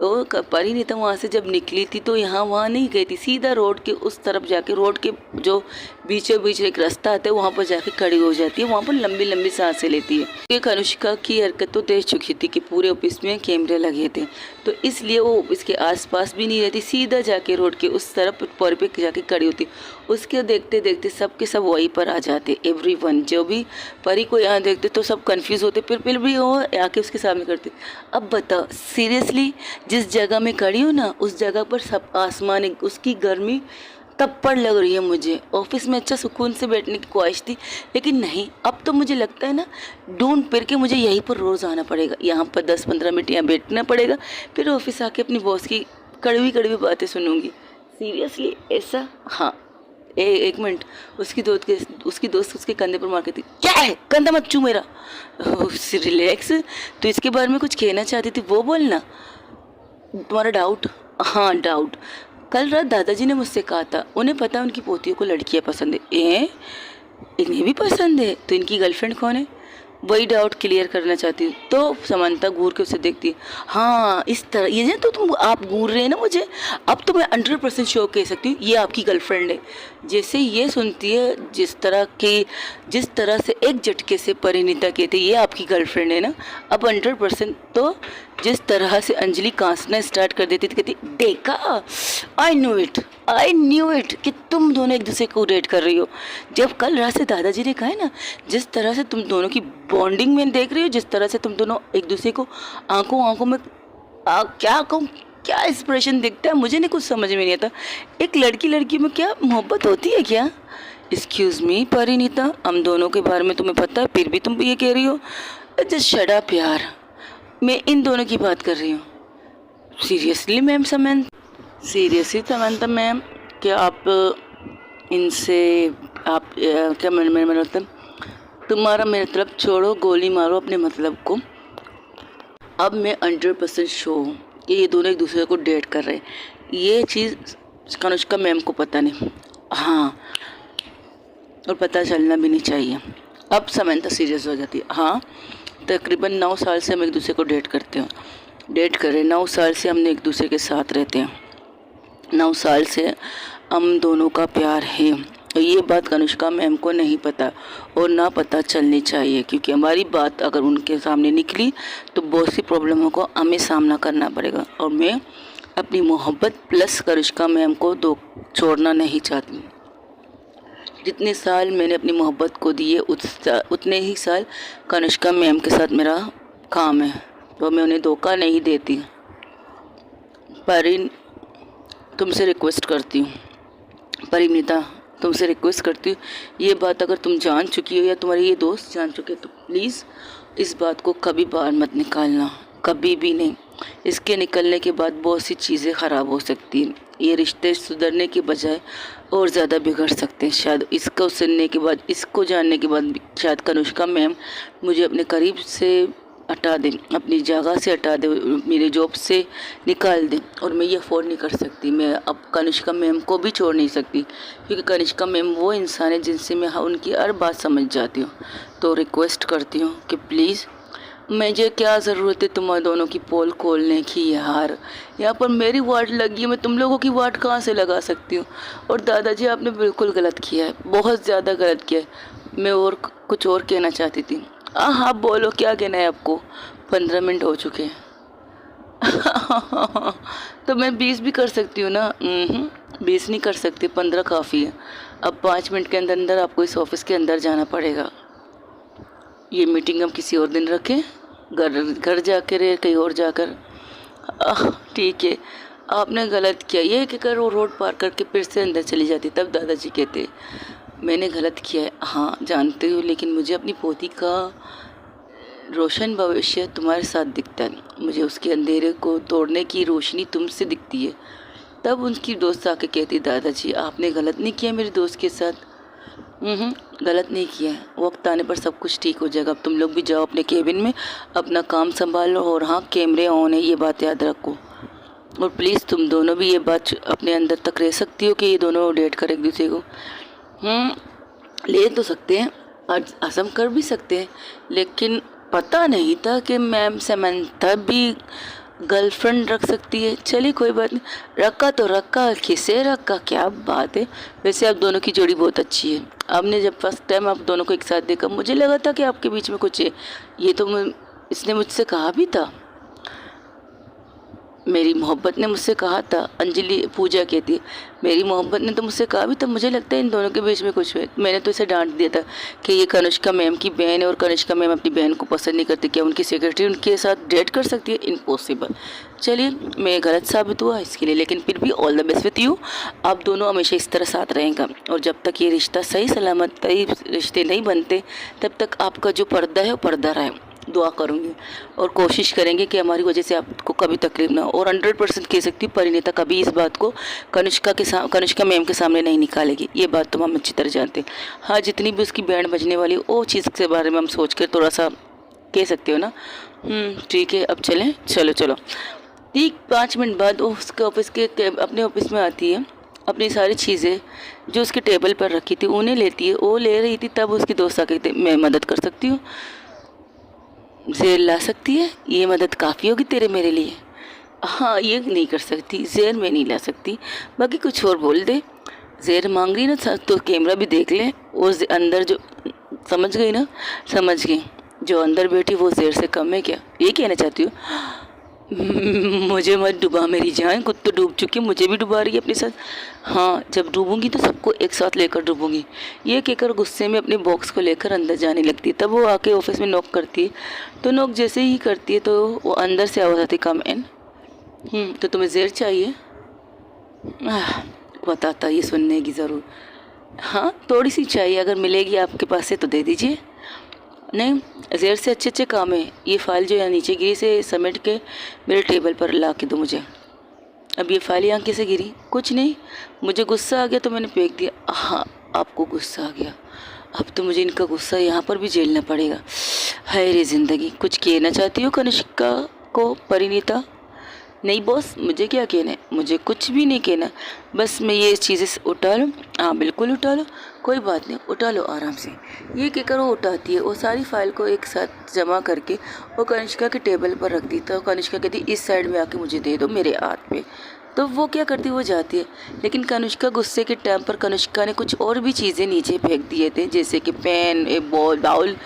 वो परिणीता वहाँ से जब निकली थी तो यहाँ वहाँ नहीं गई थी, सीधा रोड के उस तरफ जाके, रोड के जो बीचों बीच एक रास्ता आता है वहाँ पर जाके खड़ी हो जाती है, वहाँ पर लंबी लंबी सांसें लेती है। एक अनुष्का की हरकत तो देख चुकी थी कि पूरे ऑफिस में कैमरे लगे थे, तो इसलिए वो ऑफिस के आसपास भी नहीं रहती, सीधा जाके रोड के उस तरफ पर पे जाके खड़ी होती। उसके देखते देखते सब के सब वहीं पर आ जाते, एवरीवन, जो भी परी को यहाँ देखते तो सब कंफ्यूज होते, फिर भी वो आके उसके सामने करते। अब बताओ सीरियसली, जिस जगह में खड़ी हूँ ना उस जगह पर सब आसमान, उसकी गर्मी तप्पड़ लग रही है मुझे। ऑफिस में अच्छा सुकून से बैठने की ख्वाहिश थी, लेकिन नहीं, अब तो मुझे लगता है ना ढूंढ फिर के मुझे यहीं पर रोज़ आना पड़ेगा, यहाँ पर 10-15 मिनट यहाँ बैठना पड़ेगा, फिर ऑफिस आके अपनी बॉस की कड़वी कड़वी बातें सुनूंगी। सीरियसली ऐसा? हाँ एक मिनट, उसकी दोस्त उसके कंधे पर मार के थी, क्या है कंधा मत छू मेरा। रिलैक्स, तो इसके बारे में कुछ कहना चाहती थी वो बोलना। तुम्हारा डाउट? हाँ डाउट, कल रात दादाजी ने मुझसे कहा था, उन्हें पता है उनकी पोतियों को लड़कियां पसंद है। इन्हें भी पसंद है, तो इनकी गर्लफ्रेंड कौन है? वही डाउट क्लियर करना चाहती हूँ। तो समंता घूर के उसे देखती है, हाँ इस तरह ये तो तुम आप घूर रहे हैं ना मुझे, अब तो मैं 100% श्योर कह सकती हूँ ये आपकी गर्लफ्रेंड है। जैसे ये सुनती है, जिस तरह से एक झटके से परिणीता कहती है ये आपकी गर्लफ्रेंड है ना, अब 100%। तो जिस तरह से अंजलि कांसना स्टार्ट कर देती थी, कहती देखा, आई न्यू इट कि तुम दोनों एक दूसरे को डेट कर रही हो। जब कल रात से दादाजी ने कहा है ना, जिस तरह से तुम दोनों की बॉन्डिंग में देख रही हो, जिस तरह से तुम दोनों एक दूसरे को आंखों में क्या कहूँ, क्या एक्सप्रेशन दिखता है, मुझे नहीं कुछ समझ में नहीं आता। एक लड़की में क्या मोहब्बत होती है क्या? एक्सक्यूज़ मी परिणीता, हम दोनों के बारे में तुम्हें पता है, फिर भी तुम ये कह रही हो? जस्ट शट अप यार, मैं इन दोनों की बात कर रही हूँ। सीरियसली मैम समंता मैम, क्या आप इनसे आप क्या मेरा मतलब, तुम्हारा मेरा मतलब छोड़ो, गोली मारो अपने मतलब को। अब मैं 100% श्योर हूँ कि ये दोनों एक दूसरे को डेट कर रहे हैं। ये चीज़ कनुष्का मैम को पता नहीं, हाँ, और पता चलना भी नहीं चाहिए। अब समंता सीरियस हो जाती है। हाँ, तकरीबन 9 साल से हम एक दूसरे को डेट कर रहे हैं। 9 साल से हमने एक दूसरे के साथ रहते हैं। 9 साल से हम दोनों का प्यार है। ये बात कनुष्का मैम को नहीं पता और ना पता चलनी चाहिए, क्योंकि हमारी बात अगर उनके सामने निकली तो बहुत सी प्रॉब्लमों को हमें सामना करना पड़ेगा। और मैं अपनी मोहब्बत प्लस कनुष्का मैम को छोड़ना नहीं चाहती। जितने साल मैंने अपनी मोहब्बत को दिए उतने ही साल कनुष्का मैम के साथ मेरा काम है, तो मैं उन्हें धोखा नहीं देती। तुमसे रिक्वेस्ट करती हूँ, परिणीता तुमसे रिक्वेस्ट करती हूँ, ये बात अगर तुम जान चुकी हो या तुम्हारे ये दोस्त जान चुके तो प्लीज़ इस बात को कभी बाहर मत निकालना, कभी भी नहीं। इसके निकलने के बाद बहुत सी चीज़ें ख़राब हो सकती हैं। ये रिश्ते सुधरने के बजाय और ज़्यादा बिगड़ सकते हैं। शायद इसको सुनने के बाद, इसको जानने के बाद शायद कनुष्का मैम मुझे अपने करीब से हटा दें, अपनी जगह से हटा दें, मेरे जॉब से निकाल दें, और मैं ये अफोर्ड नहीं कर सकती। मैं अब कनिष्का मैम को भी छोड़ नहीं सकती, क्योंकि कनिष्का मैम वो इंसान है जिनसे मैं उनकी हर बात समझ जाती हूँ। तो रिक्वेस्ट करती हूँ कि प्लीज़, मुझे क्या ज़रूरत है तुम्हारे दोनों की पोल खोलने की यार। यहाँ पर मेरी वाट लगी है, मैं तुम लोगों की वाट कहाँ से लगा सकती हूँ। और दादाजी आपने बिल्कुल गलत किया है, बहुत ज़्यादा गलत किया है। मैं और कुछ और कहना चाहती थी। हाँ बोलो, क्या कहना है आपको? 15 मिनट हो चुके हैं। तो मैं 20 भी कर सकती हूँ ना? 20 नहीं कर सकती, 15 काफ़ी है। अब 5 मिनट के अंदर अंदर आपको इस ऑफिस के अंदर जाना पड़ेगा। ये मीटिंग हम किसी और दिन रखें, घर जाकर या कहीं और जाकर? ठीक है, आपने गलत किया। ये कि कर वो रोड पार करके फिर से अंदर चली जाती, तब दादाजी कहते मैंने गलत किया है। हाँ जानते हो, लेकिन मुझे अपनी पोती का रोशन भविष्य तुम्हारे साथ दिखता है। मुझे उसके अंधेरे को तोड़ने की रोशनी तुमसे दिखती है। तब उनकी दोस्त आके कहती दादाजी आपने गलत नहीं किया मेरे दोस्त के साथ। गलत नहीं किया है, वक्त आने पर सब कुछ ठीक हो जाएगा। अब तुम लोग भी जाओ अपने केबिन में, अपना काम संभालो। और हाँ, कैमरे ऑन है, ये बात याद रखो। और प्लीज़ तुम दोनों भी ये बात अपने अंदर तक रह सकती हो कि ये दोनों डेट कर एक दूसरे को। ले तो सकते हैं, असम कर भी सकते हैं, लेकिन पता नहीं था कि मैम समंता भी गर्लफ्रेंड रख सकती है। चलिए कोई बात नहीं, रखा तो रखा, किसे रखा, क्या बात है। वैसे आप दोनों की जोड़ी बहुत अच्छी है। आपने जब फर्स्ट टाइम आप दोनों को एक साथ देखा, मुझे लगा था कि आपके बीच में कुछ है। ये तो इसने मुझसे कहा भी था, मेरी मोहब्बत ने मुझसे कहा था। अंजलि पूजा कहती, मेरी मोहब्बत ने तो मुझसे कहा भी था, मुझे लगता है इन दोनों के बीच में कुछ है। मैंने तो इसे डांट दिया था कि ये कनिष्का मैम की बहन है और कनिष्का मैम अपनी बहन को पसंद नहीं करती। क्या उनकी सेक्रेटरी उनके साथ डेट कर सकती है? इम्पॉसिबल। चलिए, मैं गलत साबित हुआ इसके लिए, लेकिन फिर भी all the best with you. आप दोनों हमेशा इस तरह साथ रहेंगे, और जब तक ये रिश्ता सही सलामत रिश्ते नहीं बनते, तब तक आपका जो पर्दा है वो पर्दा रहे। दुआ करूँगी और कोशिश करेंगे कि हमारी वजह से आपको कभी तकलीफ ना हो। और 100% कह सकती हूँ, परिणीता कभी इस बात को कनिष्का मैम के सामने नहीं निकालेगी। ये बात तो हम अच्छी तरह जानते हैं। हाँ, जितनी भी उसकी बैंड बजने वाली वो चीज़ के बारे में हम सोच कर थोड़ा सा कह सकते हो ना। ठीक है, अब चलें। चलो। ठीक 5 मिनट बाद वो उसके अपने ऑफिस में आती है। अपनी सारी चीज़ें जो उसके टेबल पर रखी थी उन्हें लेती है। वो ले रही थी, तब उसकी दोस्त आके मैं मदद कर सकती हूँ। ज़ेर ला सकती है? ये मदद काफ़ी होगी तेरे मेरे लिए। हाँ, ये नहीं कर सकती, ज़ेर मैं नहीं ला सकती, बाकी कुछ और बोल दे। ज़ेर मांग रही ना तो कैमरा भी देख ले। वो अंदर जो, समझ गई ना? समझ गई, जो अंदर बैठी वो ज़ेर से कम है क्या, ये कहना चाहती हो? मुझे मत डुबा मेरी जान, खुद तो डूब चुकी है, मुझे भी डुबा रही है अपने साथ। हाँ, जब डूबूंगी तो सबको एक साथ लेकर डूबूंगी। ये कहकर गुस्से में अपने बॉक्स को लेकर अंदर जाने लगती है। तब वो आके ऑफिस में नॉक करती है। तो नॉक जैसे ही करती है तो वो अंदर से आवाज़ आती, कम इन। तो तुम्हें ज़ेर चाहिए? बताता, ये सुनने की ज़रूर। हाँ, थोड़ी सी चाहिए, अगर मिलेगी आपके पास से तो दे दीजिए। नहीं, ज़ेर से अच्छे अच्छे काम है। ये फाइल जो यहाँ नीचे गिरी से समेट के मेरे टेबल पर ला के दो मुझे। अब ये फाइल यहाँ कैसे गिरी? कुछ नहीं, मुझे गुस्सा आ गया तो मैंने फेंक दिया। हाँ, आपको गुस्सा आ गया, अब तो मुझे इनका गुस्सा यहाँ पर भी झेलना पड़ेगा। हाय रे ज़िंदगी। कुछ कहना चाहती हो कनिष्का को परिणीता? नहीं बॉस, मुझे क्या कहना है, मुझे कुछ भी नहीं कहना, बस मैं ये चीज़ें उठा लूँ। हाँ बिल्कुल उठा लो, कोई बात नहीं, उठा लो आराम से। ये कहकर वो उठाती है, वो सारी फाइल को एक साथ जमा करके वो कनिष्का के टेबल पर रख दी। तो कनिष्का कहती, इस साइड में आके मुझे दे दो, मेरे हाथ पे। तो वो क्या करती, वो जाती है। लेकिन कनिष्का गुस्से के टाइम पर कनिष्का ने कुछ और भी चीज़ें नीचे फेंक दिए थे, जैसे कि पेन, एक बाउल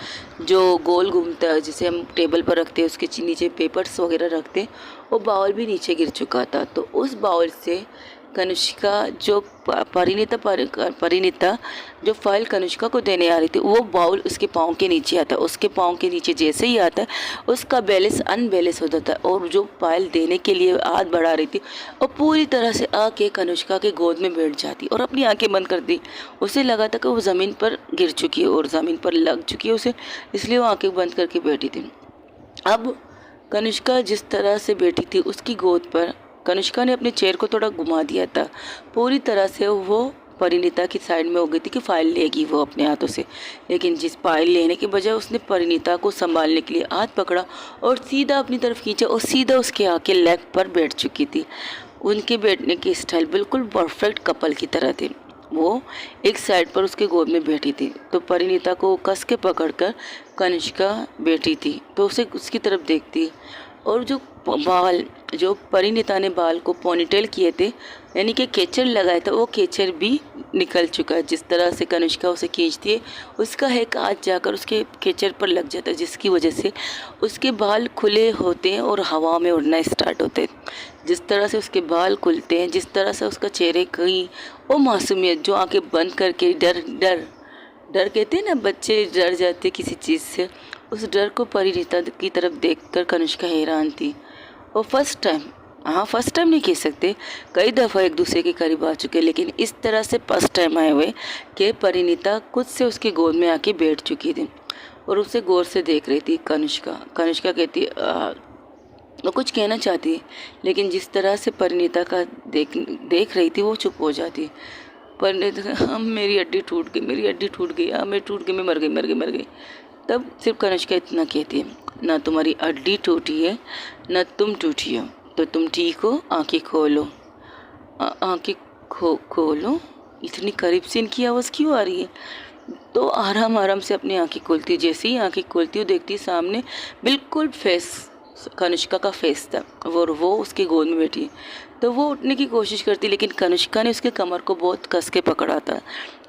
जो गोल घूमता है जिसे हम टेबल पर रखते हैं, उसके नीचे पेपर्स वगैरह रखते हैं, वो बाउल भी नीचे गिर चुका था। तो उस बाउल से कनिष्का जो परिणीता जो फाइल कनिष्का को देने आ रही थी, वो बाउल उसके पाँव के नीचे आता है। उसके पाँव के नीचे जैसे ही आता है उसका बैलेंस अनबैलेंस हो जाता है, और जो फाइल देने के लिए हाथ बढ़ा रही थी वो पूरी तरह से आके कनिष्का के गोद में बैठ जाती और अपनी आंखें बंद कर दी। उसे लगा था कि वो ज़मीन पर गिर चुकी है और ज़मीन पर लग चुकी है उसे, इसलिए वो आंखें बंद करके बैठी थी। अब कनिष्का जिस तरह से बैठी थी उसकी गोद पर कनिष्का ने अपने चेयर को थोड़ा घुमा दिया था। पूरी तरह से वो परिणीता की साइड में हो गई थी कि फाइल लेगी वो अपने हाथों से। लेकिन जिस फाइल लेने के बजाय उसने परिणीता को संभालने के लिए हाथ पकड़ा और सीधा अपनी तरफ खींचा और सीधा उसके आके लेग पर बैठ चुकी थी। उनके बैठने की स्टाइल बिल्कुल परफेक्ट कपल की तरह थी। वो एक साइड पर उसके गोद में बैठी थी तो परिणीता को कस के पकड़कर कनिष्का बैठी थी तो उसे उसकी तरफ देखती, और जो परिणीता ने बाल को पोनीटेल किए थे, यानी कि केचर लगाया था, वो केचर भी निकल चुका है। जिस तरह से कनिष्का उसे खींचती है उसका एक हाथ जाकर उसके केचर पर लग जाता है, जिसकी वजह से उसके बाल खुले होते हैं और हवा में उड़ना स्टार्ट होते हैं। जिस तरह से उसके बाल खुलते हैं, जिस तरह से उसका चेहरे की वो मासूमियत, जो आंखें बंद करके डर डर डर कहते हैं ना, बच्चे डर जाते किसी चीज़ से, उस डर को परिणीता की तरफ देखकर कनिष्का हैरान थी। वो फर्स्ट टाइम, हाँ फर्स्ट टाइम नहीं कह सकते, कई दफ़ा एक दूसरे के करीब आ चुके, लेकिन इस तरह से फर्स्ट टाइम आए हुए कि परिणीता खुद से उसकी गोद में आके बैठ चुकी थी और उसे गौर से देख रही थी। कनिष्का कहती, वो कुछ कहना चाहती है, लेकिन जिस तरह से परिणीता का देख रही थी वो चुप हो जाती। परिणीता, मेरी हड्डी टूट गई, मेरी हड्डी टूट गई, मैं टूट गई, मैं मर गई। तब सिर्फ कनिष्का इतना कहती है, ना तुम्हारी हड्डी टूटी है ना तुम टूटी हो, तो तुम ठीक हो, आंखें खोलो। आंखें खोलो। इतनी करीब से इनकी आवाज़ क्यों आ रही है? तो आराम आराम से अपनी आंखें खोलती है। जैसे ही आंखें खोलती हूँ देखती सामने बिल्कुल फेस कनिष्का का फेस था और वो उसके गोद में बैठी। तो वो उठने की कोशिश करती, लेकिन कनिष्का ने उसके कमर को बहुत कस के पकड़ा था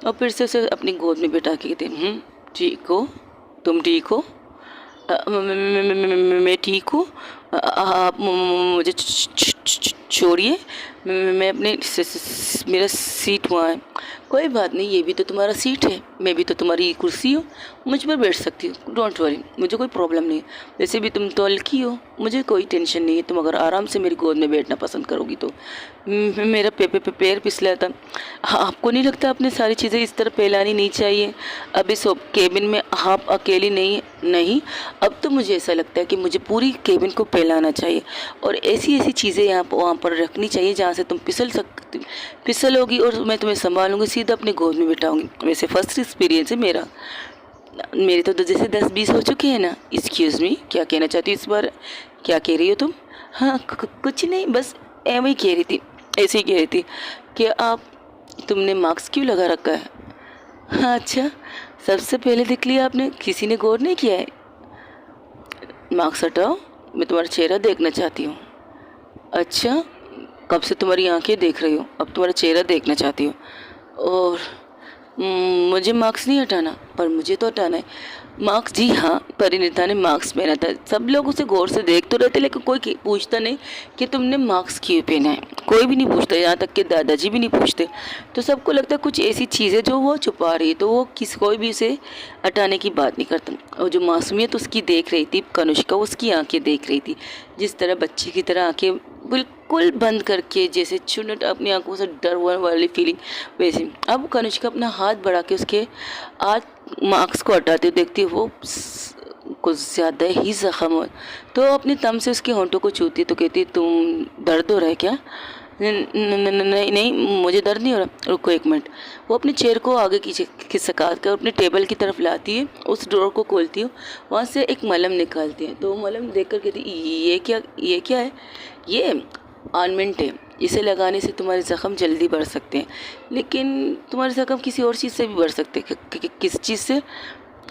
और फिर से उसे अपनी गोद में बैठा के कहते, ठीक हो, तुम ठीक हो? मैं ठीक हूँ, आप मुझे छोड़िए, मैं अपने मेरा सीट वहाँ है। कोई बात नहीं, ये भी तो तुम्हारा सीट है, मैं भी तो तुम्हारी कुर्सी हूँ, मुझ पर बैठ सकती हो, डोंट वरी, मुझे कोई प्रॉब्लम नहीं। वैसे भी तुम तो हल्की हो, मुझे कोई टेंशन नहीं है, तुम अगर आराम से मेरी गोद में बैठना पसंद करोगी तो। मेरा पैर फिसला था। आपको नहीं लगता अपने सारी चीज़ें इस तरह फैलानी नहीं चाहिए? अब इस केबिन में आप अकेली नहीं, अब तो मुझे ऐसा लगता है कि मुझे पूरी केबिन को फैलाना चाहिए और ऐसी चीज़ें वहाँ पर रखनी चाहिए जहाँ से तुम फिसलोगी और मैं तुम्हें संभालूंगी, सीधा अपने गोद में बिठाऊंगी। वैसे फर्स्ट एक्सपीरियंस है मेरा, मेरे तो जैसे 10-20 हो चुके हैं ना। एक्सक्यूज़ मी, क्या कहना चाहती हो इस बार? क्या कह रही हो तुम? हाँ कुछ नहीं, बस ऐसे ही कह रही थी, ऐसे ही कह रही थी कि तुमने मास्क क्यों लगा रखा है? हाँ अच्छा, सबसे पहले देख लिया आपने, किसी ने गौर नहीं किया है? मास्क हटाओ, मैं तुम्हारा चेहरा देखना चाहती हूँ। अच्छा, कब से तुम्हारी आंखें देख रही हूँ, अब तुम्हारा चेहरा देखना चाहती हूँ। और मुझे मास्क नहीं हटाना, पर मुझे तो हटाना है। मास्क, जी हाँ, परिणीता ने मास्क पहना था। सब लोग उसे गौर से देख तो रहते, लेकिन कोई पूछता नहीं कि तुमने मास्क क्यों पहना है। कोई भी नहीं पूछता, यहाँ तक कि दादाजी भी नहीं पूछते। तो सबको लगता है कुछ ऐसी चीज़ है जो वो छुपा रही है, तो वो कोई भी उसे हटाने की बात नहीं करता। और जो मासूमियत उसकी देख रही थी कनिष्का, उसकी आंखें देख रही थी जिस तरह बच्चे की तरह आंखें बिल्कुल बंद करके, जैसे चुनट अपनी आंखों से डर वाली फीलिंग, वैसे। अब कनिष्का अपना हाथ बढ़ा के उसके हाथ मास्क को हटाते हुए देखती है वो कुछ ज़्यादा ही जख्म हो। तो अपनी तम से उसके होंठों को छूती है, तो कहती है तुम दर्द हो रहा है क्या? नहीं नहीं, मुझे दर्द नहीं हो रहा। रुको एक मिनट। वो अपने चेयर को आगे खिसका कर अपने टेबल की तरफ लाती है, उस ड्रॉर को खोलती है, वहाँ से एक मलहम निकालती है। तो वो मलहम देख कर कहती ये क्या है? ये ऑइंटमेंट है, इसे लगाने से तुम्हारे ज़ख़म जल्दी बढ़ सकते हैं, लेकिन तुम्हारे ज़ख़म किसी और चीज़ से भी बढ़ सकते हैं। किस चीज़ से?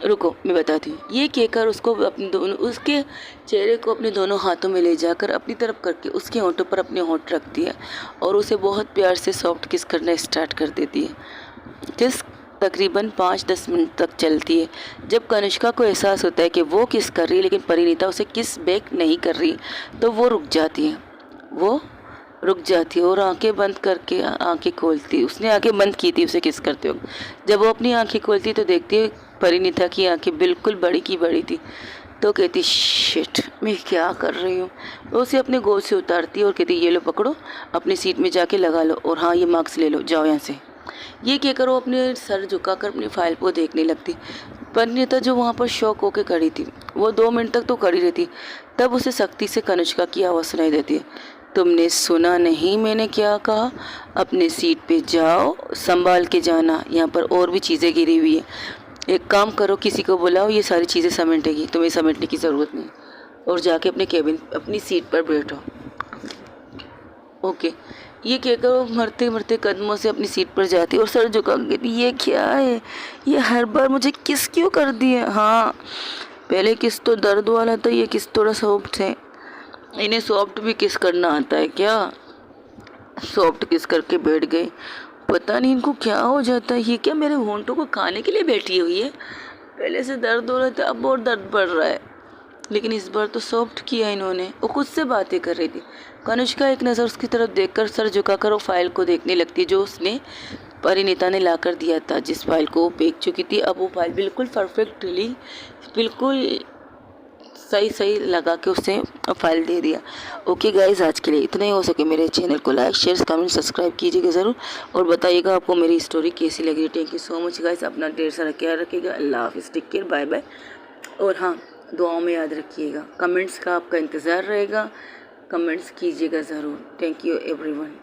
रुको मैं बताती हूँ। ये कहकर उसको अपने दोनों, उसके चेहरे को अपने दोनों हाथों में ले जाकर अपनी तरफ करके उसके होंठों पर अपने होंठ रखती है और उसे बहुत प्यार से सॉफ्ट किस करना स्टार्ट कर देती है। किस तकरीबन 5-10 मिनट तक चलती है। जब कनिष्का को एहसास होता है कि वो किस कर रही है लेकिन परिणीता उसे किस बैक नहीं कर रही, तो वो रुक जाती है और आंखें बंद करके आंखें खोलती। उसने आंखें बंद की थी उसे किस करते वक्त। जब वो अपनी आंखें खोलती तो देखती है परिणीता की आंखें बिल्कुल बड़ी की बड़ी थी। तो कहती शिट, मैं क्या कर रही हूँ। वो उसे अपने गोद से उतारती है और कहती ये लो पकड़ो, अपनी सीट में जाके लगा लो, और हाँ ये मास्क ले लो, जाओ यहाँ से। ये कहकर वो अपने सर झुकाकर अपनी फाइल को देखने लगती। परिणीता जो वहाँ पर शॉक होकर खड़ी थी, वो 2 मिनट तक तो खड़ी रहती। तब उसे सख्ती से कनिष्का की आवाज़ सुनाई देती है, तुमने सुना नहीं मैंने क्या कहा? अपने सीट पे जाओ, संभाल के जाना, यहाँ पर और भी चीज़ें गिरी हुई है। एक काम करो, किसी को बुलाओ, ये सारी चीज़ें समेटेगी, तुम्हें समेटने की ज़रूरत नहीं, और जाके अपने केबिन अपनी सीट पर बैठो। ओके। ये कहकर वो मरते मरते कदमों से अपनी सीट पर जाती और सर झुका के, ये क्या है? ये हर बार मुझे किस क्यों कर दिए? हाँ, पहले किस तो दर्द वाला था, ये किस थोड़ा सॉफ्ट है। इन्हें सॉफ्ट भी किस करना आता है क्या? सॉफ्ट किस करके बैठ गए। पता नहीं इनको क्या हो जाता है। ये क्या मेरे होंठों को खाने के लिए बैठी हुई है? पहले से दर्द हो रहा था, अब और दर्द बढ़ रहा है, लेकिन इस बार तो सॉफ्ट किया इन्होंने। वो खुद से बातें कर रही थी। कनिष्का एक नज़र उसकी तरफ देखकर सर झुकाकर वो फाइल को देखने लगती जो उसने परिणीता ने लाकर दिया था, जिस फाइल को वो फेंक चुकी थी। अब वो फाइल बिल्कुल परफेक्टली, बिल्कुल सही लगा के उससे फाइल दे दिया। ओके गाइज, आज के लिए इतना ही। हो सके मेरे चैनल को लाइक शेयर कमेंट सब्सक्राइब कीजिएगा ज़रूर, और बताइएगा आपको मेरी स्टोरी कैसी लगी। Thank you so much guys. अपना ढेर सारा ख्याल रखिएगा। अल्लाह हाफिज़, टेक केयर, बाय बाय। और हाँ, दुआओं में याद रखिएगा। कमेंट्स का आपका इंतज़ार रहेगा, कमेंट्स कीजिएगा ज़रूर। Thank you everyone.